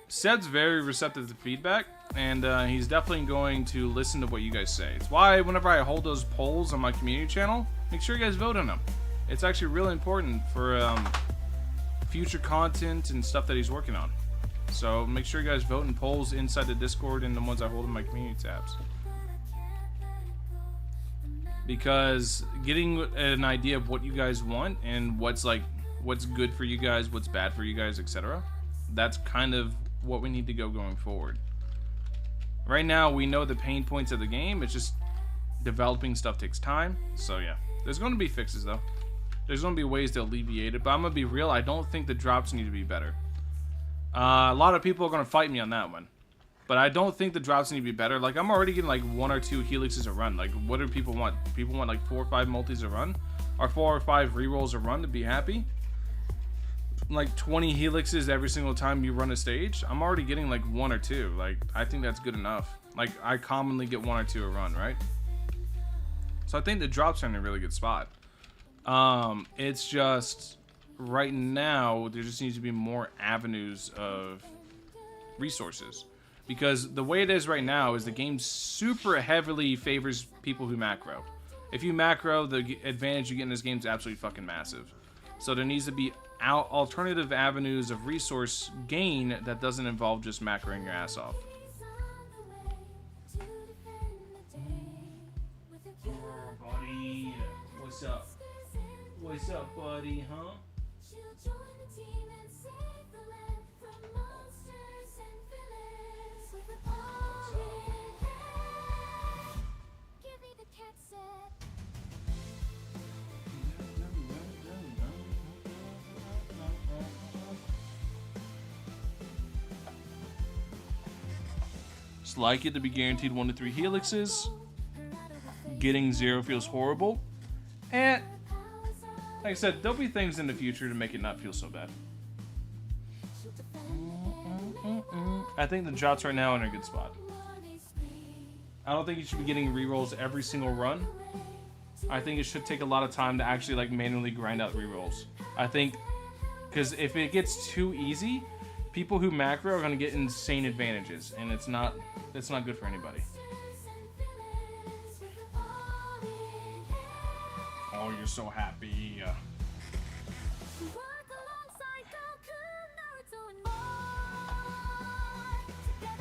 Sed's very receptive to feedback, and he's definitely going to listen to what you guys say. It's why whenever I hold those polls on my community channel, make sure you guys vote on them. It's actually really important for future content and stuff that he's working on. So make sure you guys vote in polls inside the Discord and the ones I hold in my community tabs. Because getting an idea of what you guys want and what's good for you guys, what's bad for you guys, etc. That's kind of what we need to go going forward. Right now, we know the pain points of the game. It's just developing stuff takes time. So yeah, there's going to be fixes though. There's going to be ways to alleviate it. But I'm going to be real. I don't think the drops need to be better. A lot of people are going to fight me on that one. But I don't think the drops need to be better. Like, I'm already getting like 1 or 2 helixes a run. Like, what do people want? People want like 4 or 5 multis a run? Or 4 or 5 rerolls a run to be happy? Like 20 helixes every single time you run a stage? I'm already getting like 1 or 2. Like, I think that's good enough. Like, I commonly get 1 or 2 a run, right? So I think the drops are in a really good spot. It's just right now there just needs to be more avenues of resources. Because the way it is right now is the game super heavily favors people who macro. If you macro, the advantage you get in this game is absolutely fucking massive. So there needs to be alternative avenues of resource gain that doesn't involve just macroing your ass off. Buddy, what's up? What's up, buddy, huh? Just like it to be guaranteed 1 to 3 helixes. Getting 0 feels horrible. And like I said, there'll be things in the future to make it not feel so bad. I think the drops right now are in a good spot. I don't think you should be getting rerolls every single run. I think it should take a lot of time to actually like manually grind out rerolls. I think because if it gets too easy, people who macro are going to get insane advantages, and it's not good for anybody. Oh, you're so happy.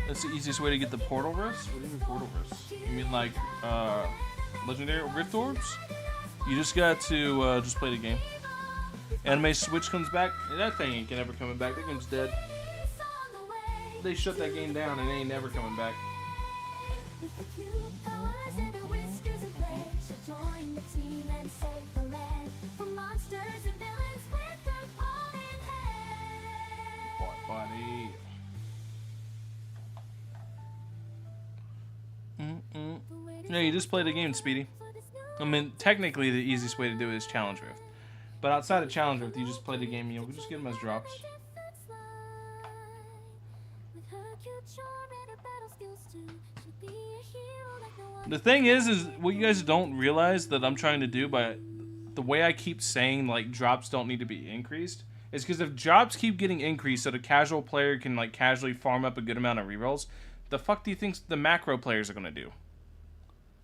That's the easiest way to get the portal rifts? What do you mean portal rifts? You mean like legendary rift orbs? You just got to just play the game. Anime Switch comes back. That thing ain't ever coming back. That game's dead. They shut that game down and it ain't never coming back. What, buddy? No, you just play the game, Speedy. I mean, technically the easiest way to do it is Challenge Rift. But outside of Challenge Rift, you just play the game, you know, we just get them as drops. The thing is what you guys don't realize that I'm trying to do by the way I keep saying like drops don't need to be increased is because if drops keep getting increased so the casual player can like casually farm up a good amount of rerolls, the fuck do you think the macro players are gonna do?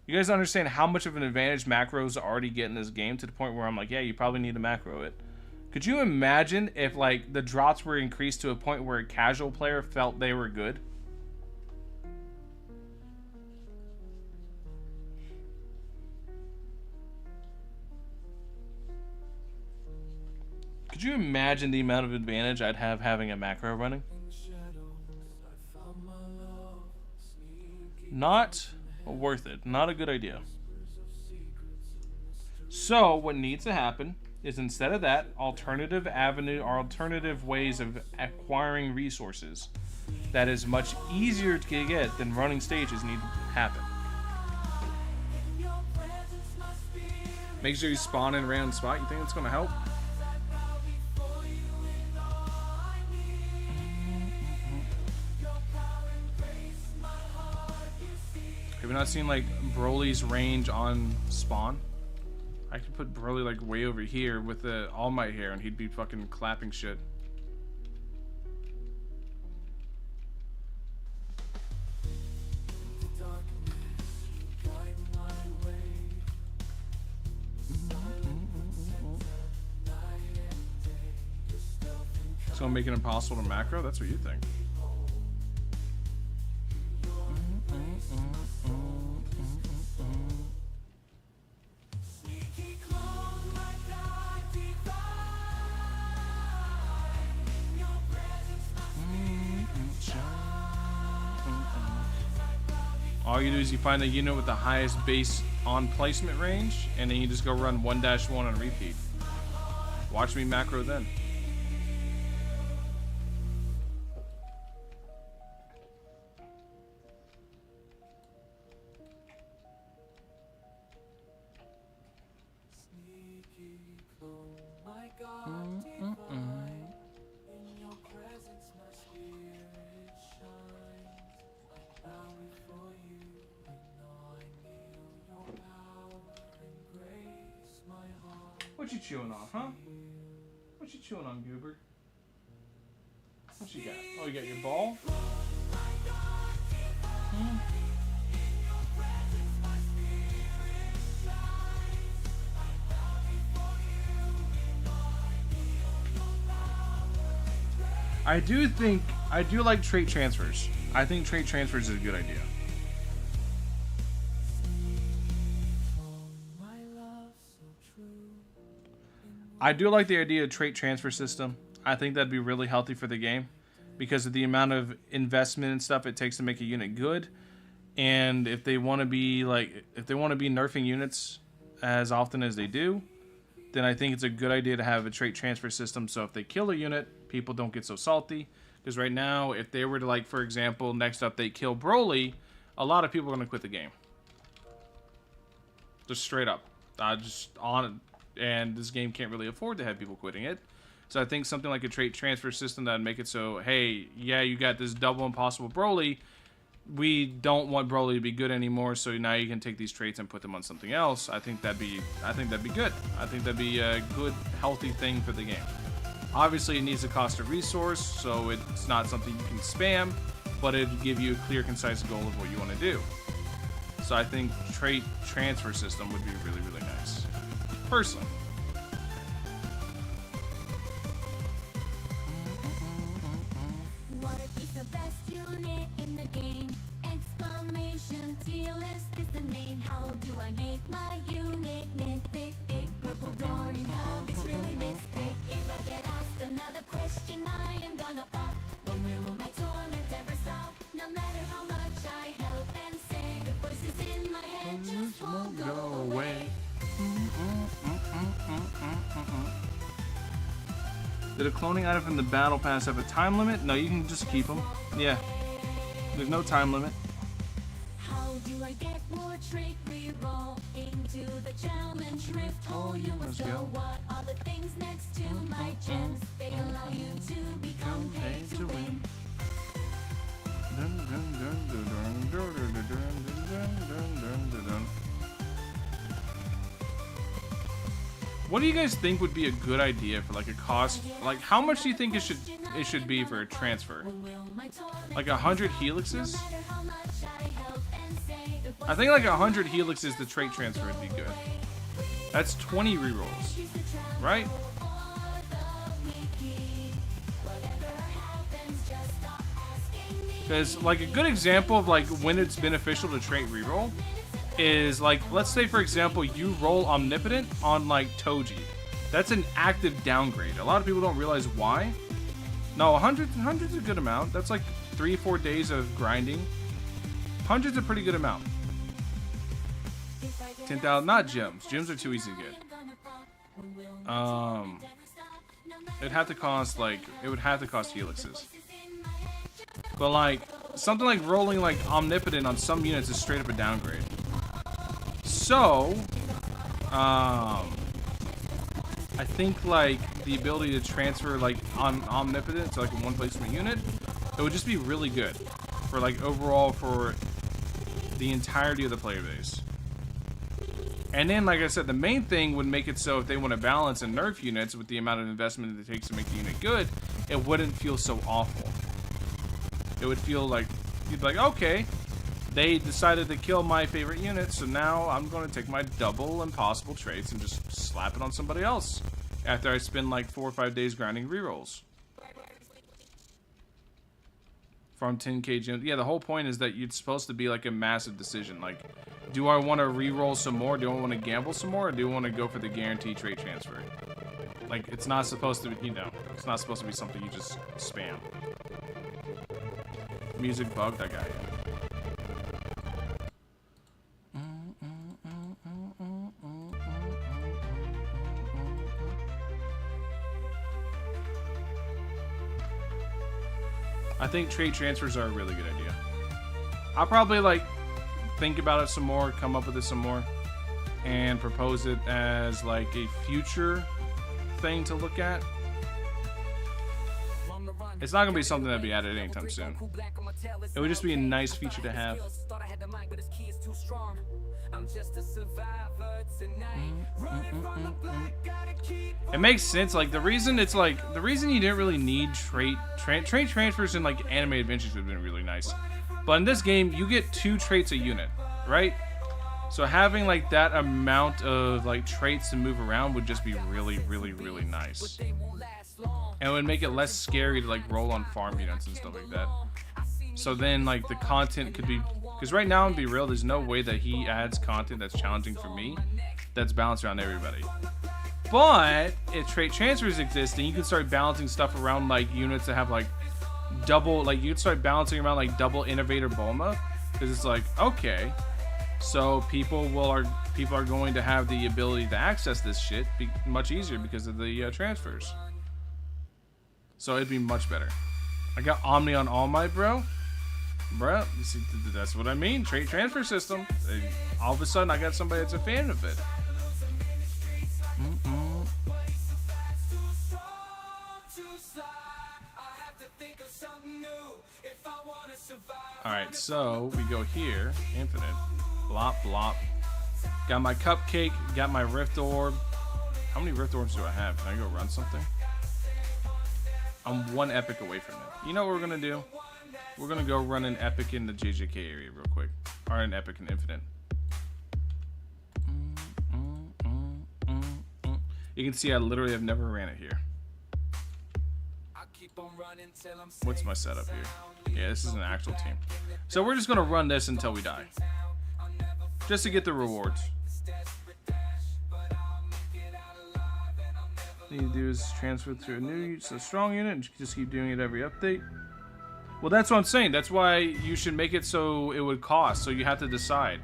You guys understand how much of an advantage macros already get in this game to the point where I'm like, yeah, you probably need to macro it. Could you imagine if like the drops were increased to a point where a casual player felt they were good? Could you imagine the amount of advantage I'd have having a macro running? Not worth it. Not a good idea. So what needs to happen is instead of that, alternative avenue or alternative ways of acquiring resources that is much easier to get than running stages need to happen. Make sure you spawn in a random spot. You think it's going to help? Have you not seen like Broly's range on spawn? I could put Broly like way over here with the All Might hair and he'd be fucking clapping shit. It's gonna make it impossible to macro? That's what you think. All you do is you find a unit with the highest base on placement range, and then you just go run 1-1 on repeat. Watch me macro then. What you chewing on, huh? What you chewing on, Goober? What you got? Oh, you got your ball? I do like trait transfers. I think trait transfers is a good idea. I do like the idea of trait transfer system. I think that'd be really healthy for the game because of the amount of investment and stuff it takes to make a unit good. And if they want to be nerfing units as often as they do, then I think it's a good idea to have a trait transfer system. So if they kill a unit, people don't get so salty. Because right now, if they were to, like, for example, next up they kill Broly, a lot of people are going to quit the game. Just straight up. And this game can't really afford to have people quitting it. So I think something like a trait transfer system that would make it so, hey, yeah, you got this double impossible Broly. We don't want Broly to be good anymore, so now you can take these traits and put them on something else. I think that'd be good. I think that'd be a good, healthy thing for the game. Obviously, it needs to cost a resource, so it's not something you can spam, but it'd give you a clear, concise goal of what you want to do. So I think trait transfer system would be really, really nice. Personally. What is the best unit in the game? Exclamation, T-list is the name. How do I make my unit mythic? Big purple roaring hub, it's really mystic. If I get asked another question, I am gonna pop. When will my torment ever stop? No matter how much I help and say, the voices in my head just won't go away. Did a cloning item from the battle pass have a time limit? No, you can just keep them. Yeah. There's no time limit. How do I get more trait reroll into the challenge rift? Oh, you must know what are the things next to my gems. They allow you to become paid to win. What do you guys think would be a good idea for like a cost? Like, how much do you think it should be for a transfer? Like 100 helixes? I think like 100 helixes the trait transfer would be good. That's 20 rerolls, right? Because like a good example of like when it's beneficial to trait reroll is like, let's say for example you roll Omnipotent on like Toji. That's an active downgrade. A lot of people don't realize why. No, 100's a good amount. That's like 3-4 days of grinding. 100's a pretty good amount. 10,000, not gems. Gems are too easy to get. It'd have to cost like, it would have to cost helixes. But like something like rolling like Omnipotent on some units is straight up a downgrade. So, I think like the ability to transfer like on Omnipotent to like a one placement unit, it would just be really good for like overall for the entirety of the player base. And then, like I said, the main thing would make it so if they want to balance and nerf units with the amount of investment that it takes to make the unit good, it wouldn't feel so awful. It would feel like, you'd be like, okay, they decided to kill my favorite unit, so now I'm going to take my double impossible traits and just slap it on somebody else after I spend like 4 or 5 days grinding rerolls. Farm 10k gems. Yeah, the whole point is that it's supposed to be like a massive decision. Like, do I want to re-roll some more? Do I want to gamble some more? Or do I want to go for the guaranteed trait transfer? Like, it's not supposed to be, you know, it's not supposed to be something you just spam. Music bugged, I got you. I think trait transfers are a really good idea. I'll probably like think about it some more, come up with it some more, and propose it as like a future thing to look at. It's not gonna be something that'd be added anytime soon. It would just be a nice feature to have. It makes sense. Like the reason you didn't really need trait transfers in like animated adventures would have been really nice. But in this game, you get 2 traits a unit, right? So having like that amount of like traits to move around would just be really, really, really nice. And it would make it less scary to like roll on farm units and stuff like that. So then like the content could be, because right now, to be real, there's no way that he adds content that's challenging for me, that's balanced around everybody. But if trait transfers exist, then you can start balancing stuff around like units that have like double, like you can start balancing around like double innovator Bulma, because it's like, okay, so people are going to have the ability to access this shit much easier because of the transfers. So it'd be much better. I got Omni on All Might, bro. Bruh, you see, that's what I mean. Trait transfer system. All of a sudden, I got somebody that's a fan of it. Alright, so we go here. Infinite. Blop, blop. Got my cupcake. Got my Rift Orb. How many Rift Orbs do I have? Can I go run something? I'm 1 epic away from it. You know what we're going to do? We're going to go run an epic in the JJK area real quick. Or an epic in Infinite. You can see I literally have never ran it here. What's my setup here? Yeah, this is an actual team. So we're just going to run this until we die. Just to get the rewards. All you need to do is transfer to a new strong unit and just keep doing it every update. Well, that's what I'm saying. That's why you should make it so it would cost. So you have to decide.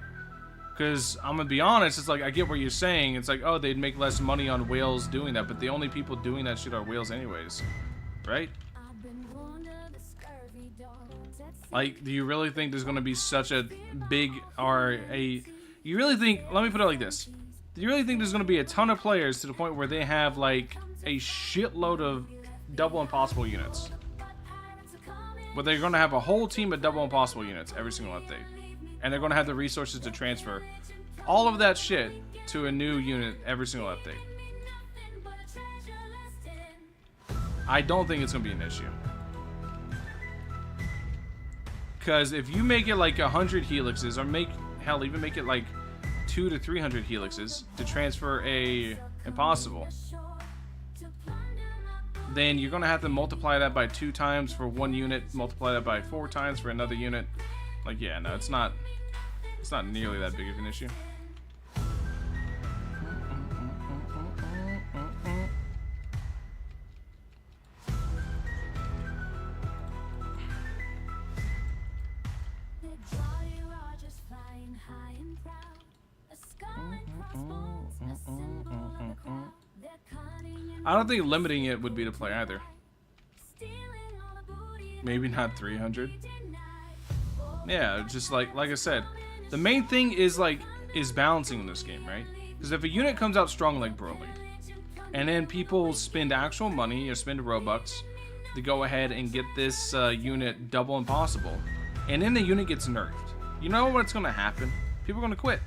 Because I'm going to be honest, it's like, I get what you're saying. It's like, oh, they'd make less money on whales doing that. But the only people doing that shit are whales anyways. Right? Like, do you really think there's going to be such a big, you really think, let me put it like this. Do you really think there's going to be a ton of players to the point where they have, like, a shitload of double impossible units? But they're going to have a whole team of double impossible units every single update. And they're going to have the resources to transfer all of that shit to a new unit every single update. I don't think it's going to be an issue. Because if you make it like 100 helixes, or even make it like 200 to 300 helixes to transfer a impossible, then you're going to have to multiply that by 2 times for 1 unit, multiply that by 4 times for another unit. Like, yeah, no, it's not nearly that big of an issue. I don't think limiting it would be to play either. Maybe not 300. Yeah, just like I said, the main thing is balancing in this game, right? Because if a unit comes out strong like Broly, and then people spend actual money or spend Robux to go ahead and get this unit double impossible, and then the unit gets nerfed, you know what's going to happen? People are going to quit.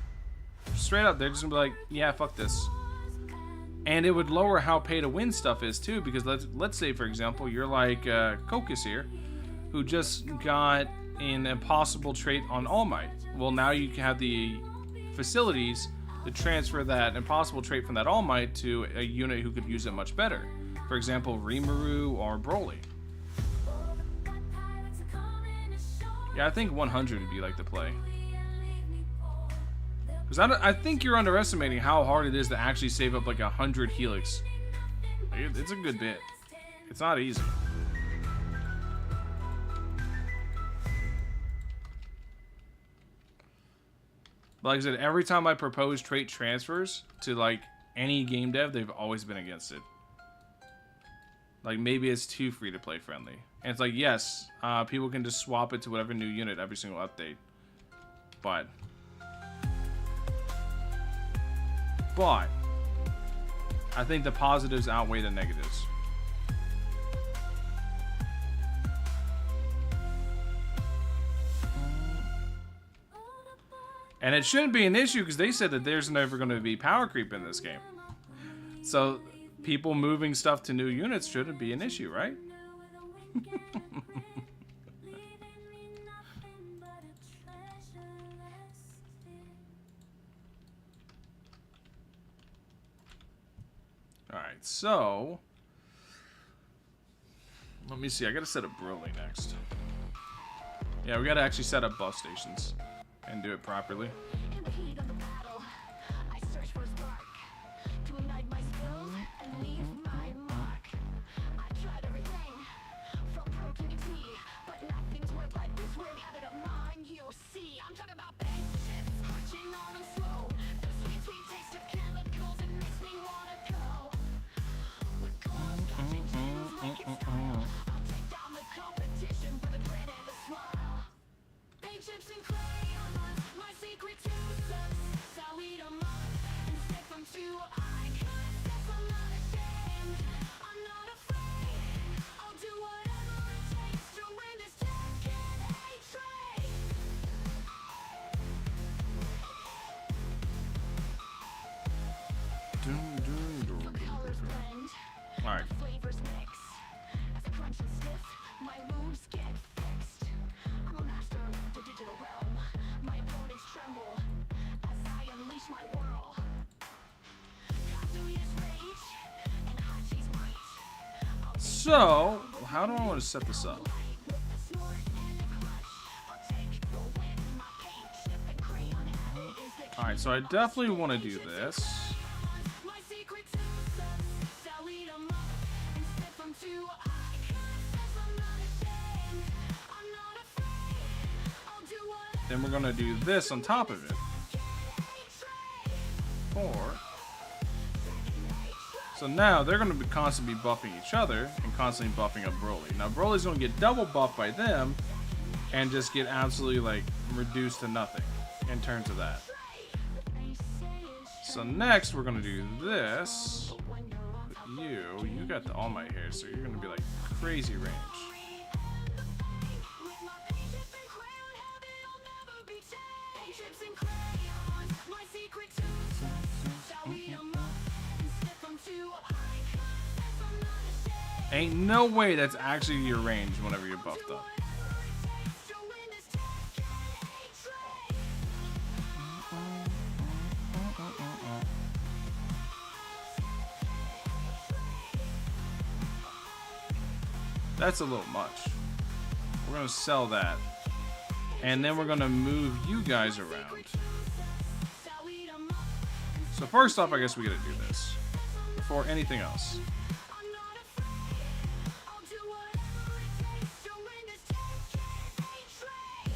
Straight up, they're just going to be like, yeah, fuck this. And it would lower how pay to win stuff is too, because let's say, for example, you're like Cocus here, who just got an impossible trait on All Might. Well, now you can have the facilities to transfer that impossible trait from that All Might to a unit who could use it much better. For example, Rimuru or Broly. Yeah, I think 100 would be like the play. Because I think you're underestimating how hard it is to actually save up like 100 helix. Like, it's a good bit. It's not easy. But like I said, every time I propose trait transfers to like any game dev, they've always been against it. Like maybe it's too free to play friendly. And it's like, yes, people can just swap it to whatever new unit every single update. But I think the positives outweigh the negatives. And it shouldn't be an issue because they said that there's never going to be power creep in this game. So people moving stuff to new units shouldn't be an issue, right? Alright, so let me see. I gotta set up Broly next. Yeah, we gotta actually set up buff stations and do it properly. In the heat of the battle, I search for a spark to ignite my skills and leave my mark. I tried everything from protein to tea, but nothing's worth like this red habit of mine. You see, I'm talking about patience, pushing on and slow. The sweet, sweet taste of chemicals, it makes me wanna go. With gloves, touching channels like it's style. I'll take down the competition with a grin and a smile. Paint chips and crayons, my secret to success. I'll eat 'em up and stick 'em to icons. Yes, I'm not ashamed, I'm not afraid. I'll do whatever it takes to win this decade trade. Colors blend, Alright. flavors mix. As I crunch and sniff, my moves get fixed. I'm a master of the digital realm. My opponents tremble as I unleash my whirl. Kazuya's rage and Hachi's might. So, how do I want to set this up? With a snort and a crush, I'll take the win. My paint chip and crayon habit is the Alright, so I definitely want to do this. my secret to success. I'll eat 'em up and stick 'em to icons. Yes, I'm not ashamed, I'm not afraid. I'll do whatever Then we're going to do this on top of it. Or, so now they're going to be constantly buffing each other and constantly buffing up Broly. Now Broly's going to get double buffed by them and just get absolutely like reduced to nothing in terms of that. So next we're going to do this. But you got the All Might here, so you're going to be like crazy range. with my paint chip and crayon habit, I'll never be changed. Paint chips and crayons, my secret to success. I'll eat 'em up and stick 'em to icons. Yes, I'm not ashamed. Ain't no way that's actually your range whenever you're buffed up. To win this decade trade. That's a little much. We're going to sell that. And then we're going to move you guys around. I'll eat 'em up. So first off, I guess we got to do this before anything else. I'm not afraid. I'll do whatever it takes to win this decade trade.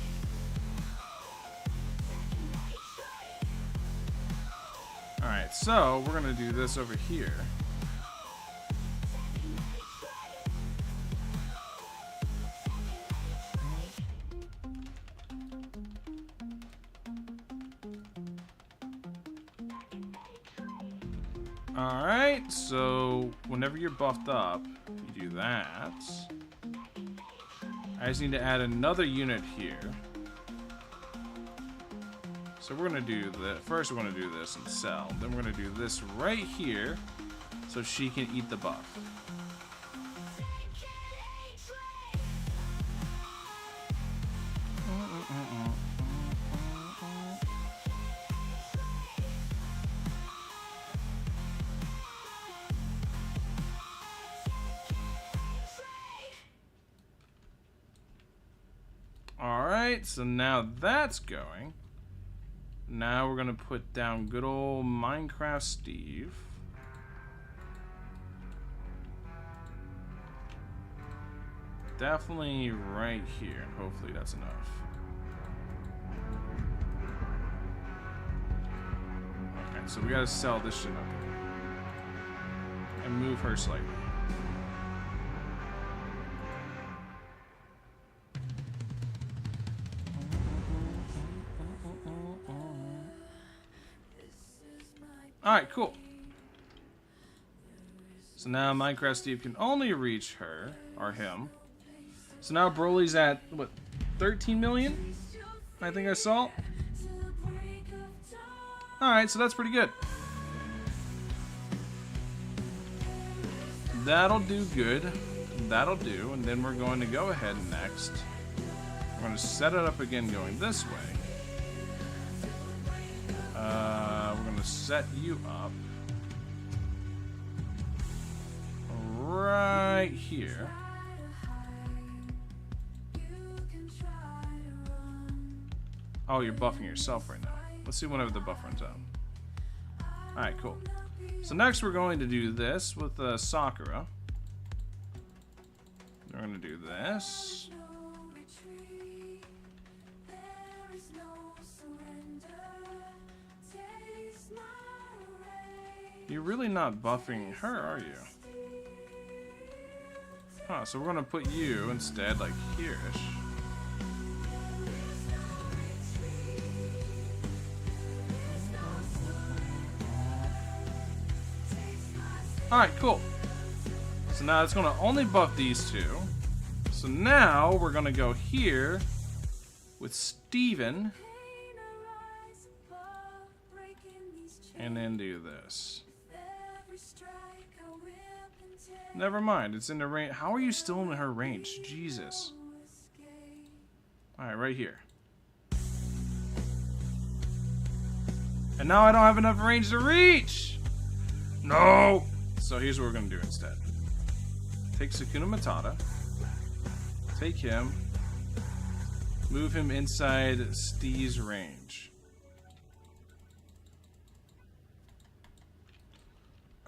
Alright, so we're going to do this over here. Alright, so whenever you're buffed up, you do that. I just need to add another unit here. So we're gonna do that. First, we're gonna do this and sell. Then we're gonna do this right here, so she can eat the buff. Alright. Alright, so now that's going. Now we're gonna put down good old Minecraft Steve. Definitely right here, and hopefully that's enough. Okay, so we gotta sell this shit up and move her slightly. Alright, cool. So now Minecraft Steve can only reach her, or him. So now Broly's at, what, 13 million? I think I saw. Alright, so that's pretty good. That'll do good. That'll do. And then we're going to go ahead next. We're going to set it up again going this way. We're going to set you up right here. Oh, you're buffing yourself right now. Let's see whenever the buff runs out. Alright, cool. So next we're going to do this with Sakura. We're going to do this. You're really not buffing her, are you? Huh, so we're going to put you instead, like, here-ish. Alright, cool. So now it's going to only buff these two. So now we're going to go here with Steven. And then do this. Never mind, it's in the range. How are you still in her range? Jesus. Alright, right here. And now I don't have enough range to reach! No! So here's what we're going to do instead. Take Sukuna Matata. Take him. Move him inside Steve's range.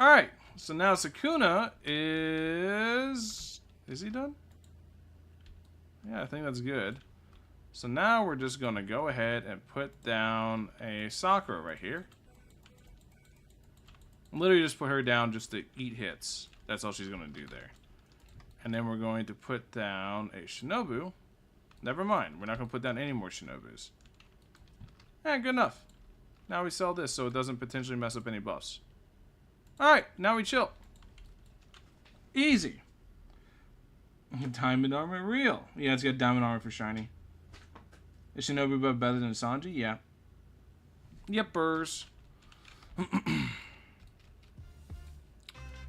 Alright. So now Sukuna is... Is he done? Yeah, I think that's good. So now we're just going to go ahead and put down a Sakura right here. Literally just put her down just to eat hits. That's all she's going to do there. And then we're going to put down a Shinobu. Never mind. We're not going to put down any more Shinobus. Yeah, good enough. Now we sell this so it doesn't potentially mess up any buffs. Alright, now we chill. Easy. Diamond armor real. Yeah, it's got diamond armor for shiny. Is Shinobu buff better than Sanji? Yeah. Yepers.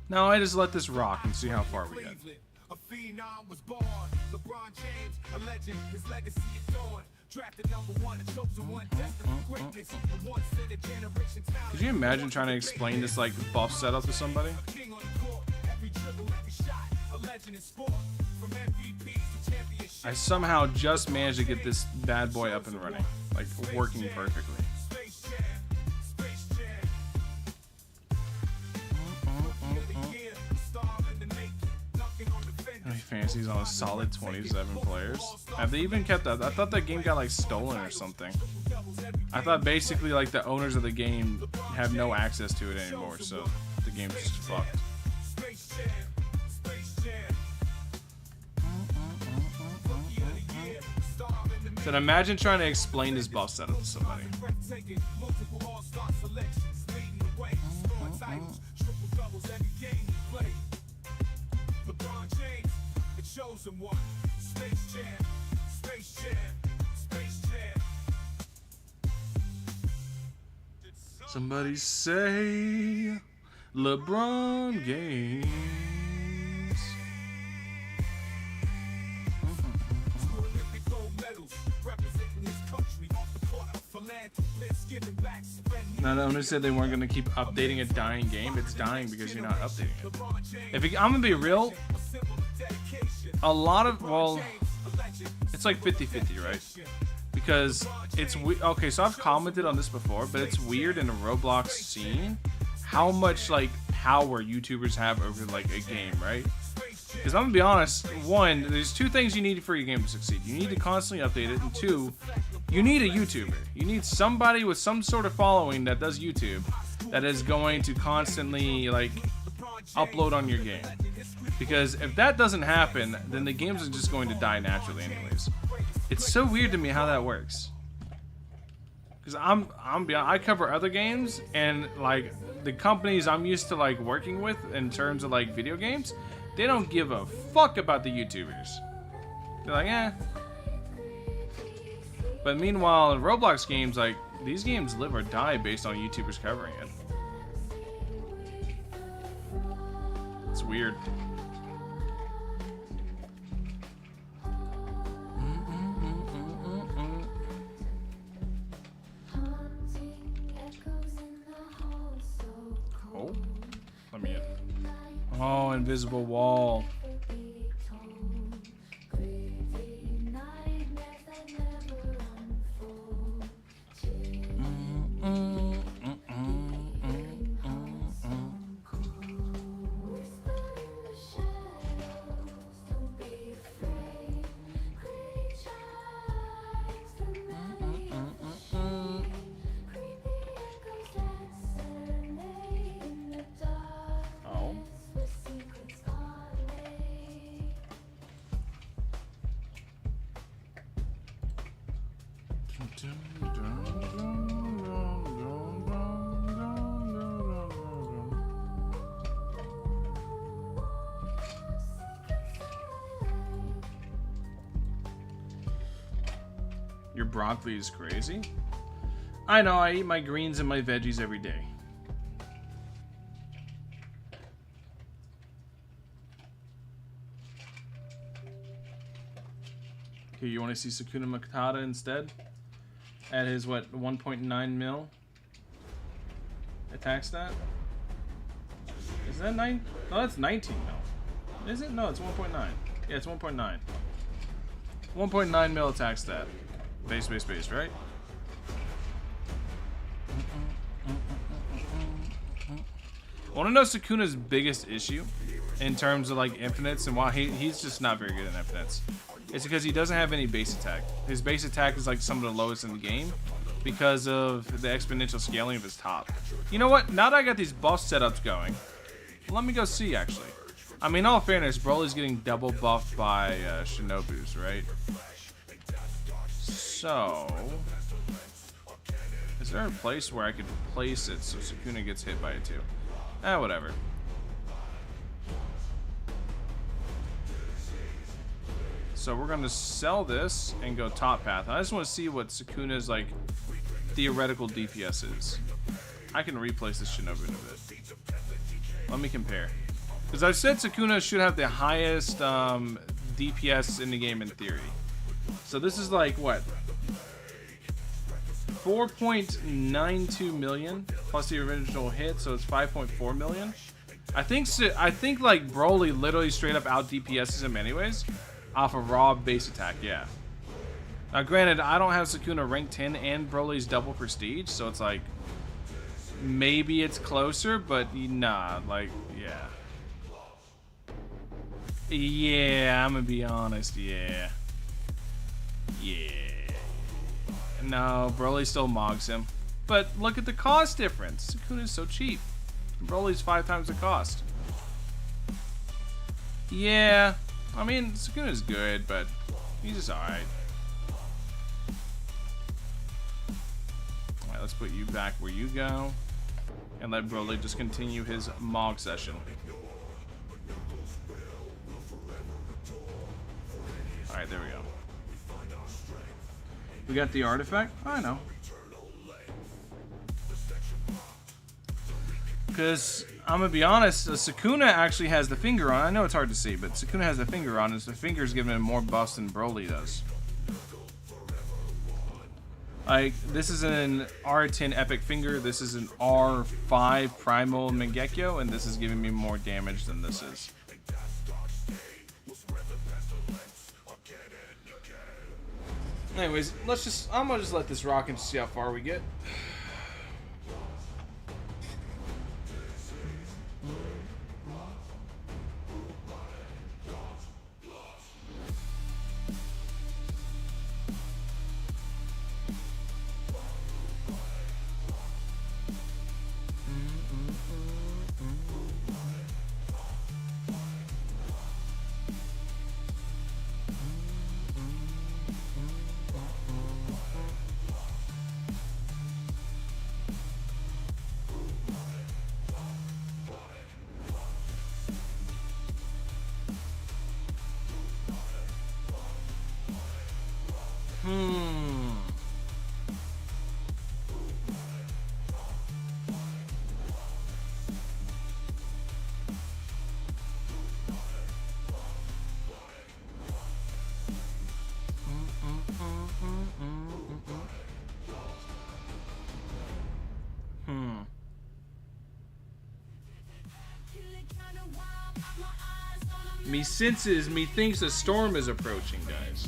Now I just let this rock and see how far we get. A phenom was born. LeBron James, a legend, his legacy adored. Drafted #1 and chosen one, destined for greatness. Once in a generation. Could you imagine trying to explain this like buff setup to somebody? King on the court, every dribble, every shot, a legend in sport. From MVP to championship. I somehow just managed to get this bad boy up and running, like working perfectly. Space Jam, Space Jam. Fantasy's on a solid 27 players. Have they even kept that? I thought that game got like stolen or something. I thought basically like the owners of the game have no access to it anymore, so the game's just fucked. Then imagine trying to explain this buff setup to somebody. Chosen one, Space Jam, Space Jam, Space Jam. Somebody say LeBron James. Now the owner said they weren't going to keep updating a dying game. It's dying because you're not updating it. I'm going to be real, a lot of, well, it's like 50-50, right? because it's okay. So I've commented on this before, but it's weird in a Roblox scene how much like power YouTubers have over like a game, right? Because I'm gonna be honest, one, there's two things you need for your game to succeed. You need to constantly update it, and two, you need a YouTuber. You need somebody with some sort of following that does YouTube that is going to constantly like upload on your game. Because if that doesn't happen, then the games are just going to die naturally anyways. It's so weird to me how that works. Because I cover other games, and like the companies I'm used to like working with in terms of like video games, they don't give a fuck about the YouTubers. They're like, eh. But meanwhile, in Roblox games, like these games live or die based on YouTubers covering it. It's weird. Oh, let me in. Oh, invisible wall. Your broccoli is crazy. I know, I eat my greens and my veggies every day. Okay, you want to see Sakuna Matata instead? At his, what, 1.9 mil attack stat? Is that 9? No, that's 19 mil. Is it? No, it's 1.9. Yeah, it's 1.9. 1.9 mil attack stat. Base, right? I want to know Sakuna's biggest issue in terms of like infinites and why he's just not very good at infinites. It's because he doesn't have any base attack. His base attack is like some of the lowest in the game because of the exponential scaling of his top. You know what? Now that I got these buff setups going, let me go see actually. I mean, in all fairness, Broly's getting double buffed by Shinobu's, right? So, is there a place where I could place it so Sukuna gets hit by it too? Whatever. So we're gonna sell this and go top path. I just want to see what Sukuna's like theoretical DPS is. I can replace this Shinobu in a bit. Let me compare. Because I've said Sukuna should have the highest DPS in the game in theory. So this is like what? 4.92 million plus the original hit, so it's 5.4 million. I think like Broly literally straight up out DPSs him anyways, off of raw base attack. Yeah. Now, granted, I don't have Sukuna rank 10 and Broly's double prestige, so it's like maybe it's closer, but nah, like yeah. Yeah, I'm gonna be honest. Yeah. No, Broly still mogs him. But look at the cost difference. Sukuna's so cheap. Broly's 5 times the cost. Yeah. I mean, Sukuna's good, but he's just alright. Alright, let's put you back where you go. And let Broly just continue his mog session. Alright, there we go. We got the artifact? I know. Because, I'm going to be honest, Sukuna actually has the finger on. I know it's hard to see, but Sukuna has the finger on, and the finger's giving him more buffs than Broly does. Like, this is an R10 Epic Finger, this is an R5 Primal Mangekyo, and this is giving me more damage than this is. Anyways, I'm gonna just let this rock and see how far we get. Me senses, me thinks a storm is approaching, guys.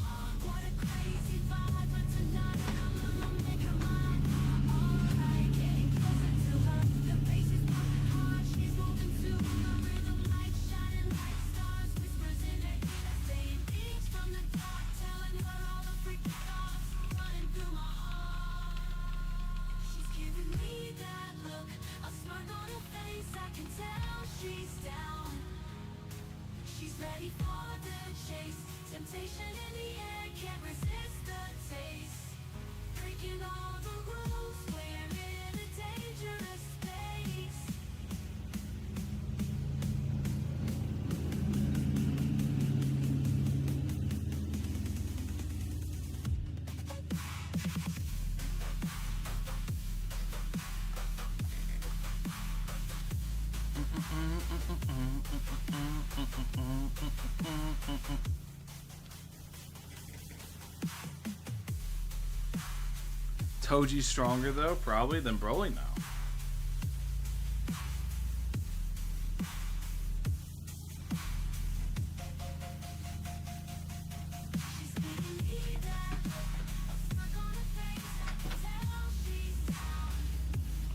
Toji's stronger though, probably, than Broly now.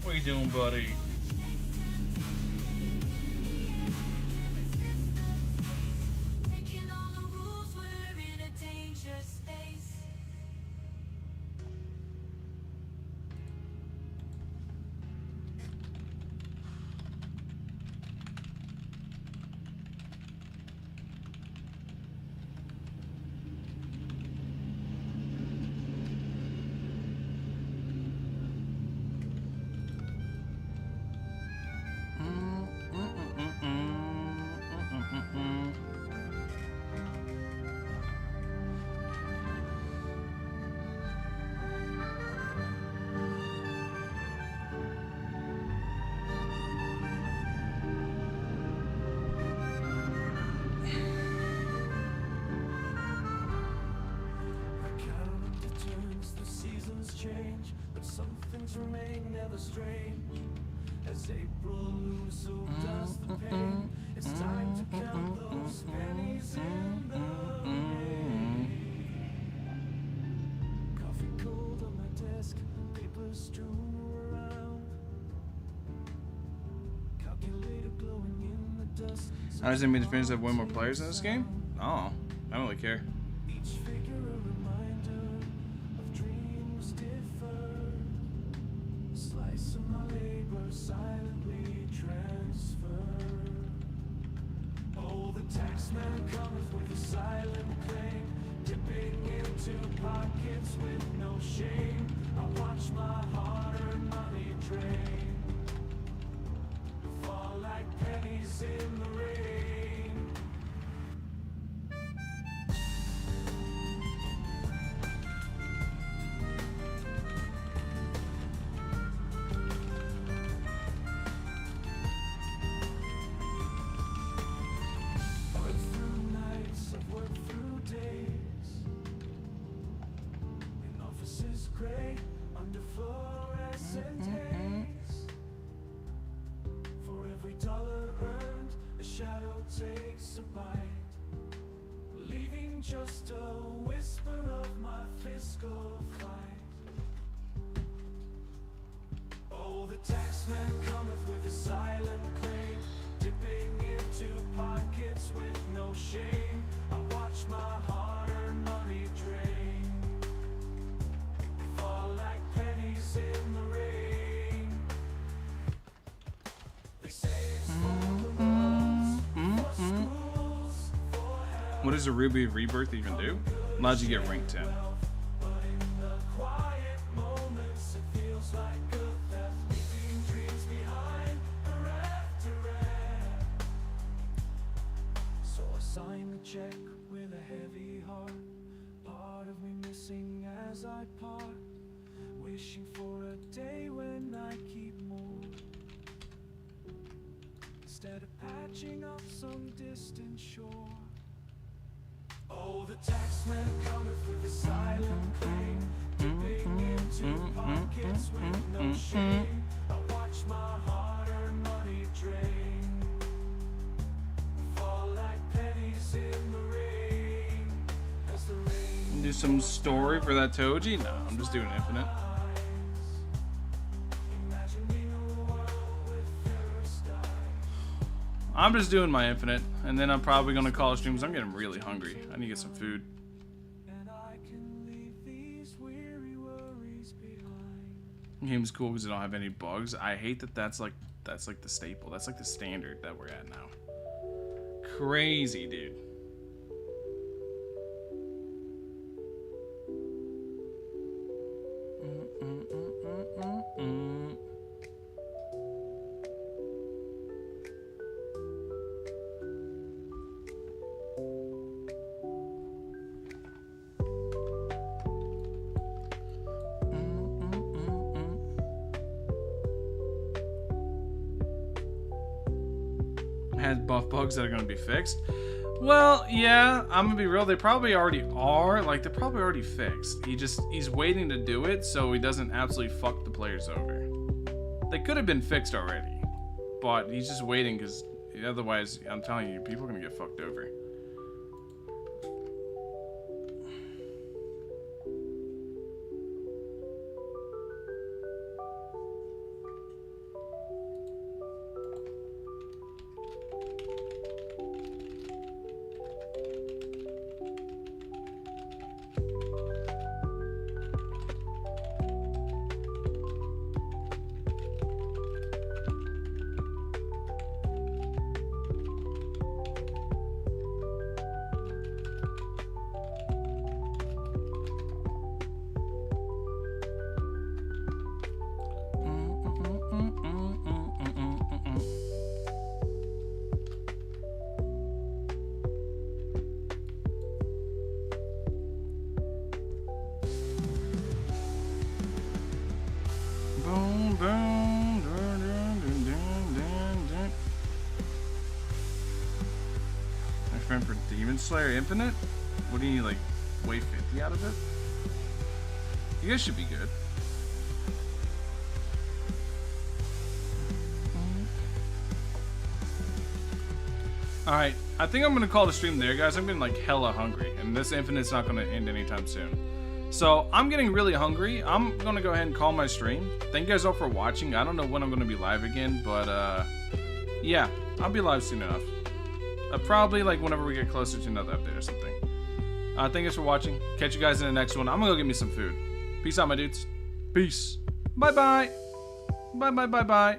What are you doing, buddy? As April looms, so does the pain. It's time to count those pennies in the rain. Coffee cold on my desk, paper strewn around. Calculator glowing in the dust. How does it mean the fans have way more players in this game? Oh, I don't really care. Each figure a reminder of dreams deferred. Slice of my labor silently transferred. Oh, the taxman cometh with a silent claim, dipping into pockets with no shame. I watch my hard-earned money drain, fall like pennies in the rain. Gray under fluorescent haze. For every dollar earned, a shadow just a whisper of my fiscal flight. Oh, the taxman cometh with a silent claim, dipping into pockets with no shame. I watch my hard-earned money drain, fall like pennies in the rain. They say it's for the roads, for schools, for health. What does a Ruby of Rebirth even do? Allows you to get rank 10. But in the quiet moments, it feels like a theft, leaving dreams behind, bereft to rest. So I sign the check with a heavy heart, part of me missing as I part, wishing for a day when I keep more, instead of patching up some distant shore. Oh, the taxman cometh with a silent claim, dipping into pockets with no shame. I watch my hard-earned money drain, fall like pennies in the rain, as the rain Do some story for that Toji? No, I'm just doing infinite. imagining a world with thirst eyes. I'm just doing my infinite, and then I'm probably gonna call streams. I'm getting really hungry. I need to get some food. And I can leave these weary worries behind. Game's cool because they don't have any bugs. I hate that that's like the staple. That's like the standard that we're at now. Crazy, dude. Has buff bugs that are going to be fixed. Well, yeah, I'm gonna be real. They probably already are. Like, they're probably already fixed. He's waiting to do it so he doesn't absolutely fuck the players over. They could have been fixed already, but he's just waiting because otherwise, I'm telling you, people are gonna get fucked over. Boom, boom, dun, dun, dun, dun, dun, dun. My friend for Demon Slayer Infinite? What do you need, like, wave 50 out of it? You guys should be good. Alright, I think I'm gonna call the stream there, guys. I'm getting, like, hella hungry, and this Infinite's not gonna end anytime soon. So, I'm getting really hungry. I'm gonna go ahead and call my stream. Thank you guys all for watching. I don't know when I'm gonna be live again, but, yeah, I'll be live soon enough. Probably, like, whenever we get closer to another update or something. Thank you guys for watching. Catch you guys in the next one. I'm gonna go get me some food. Peace out, my dudes. Peace. Bye-bye. Bye-bye, bye-bye.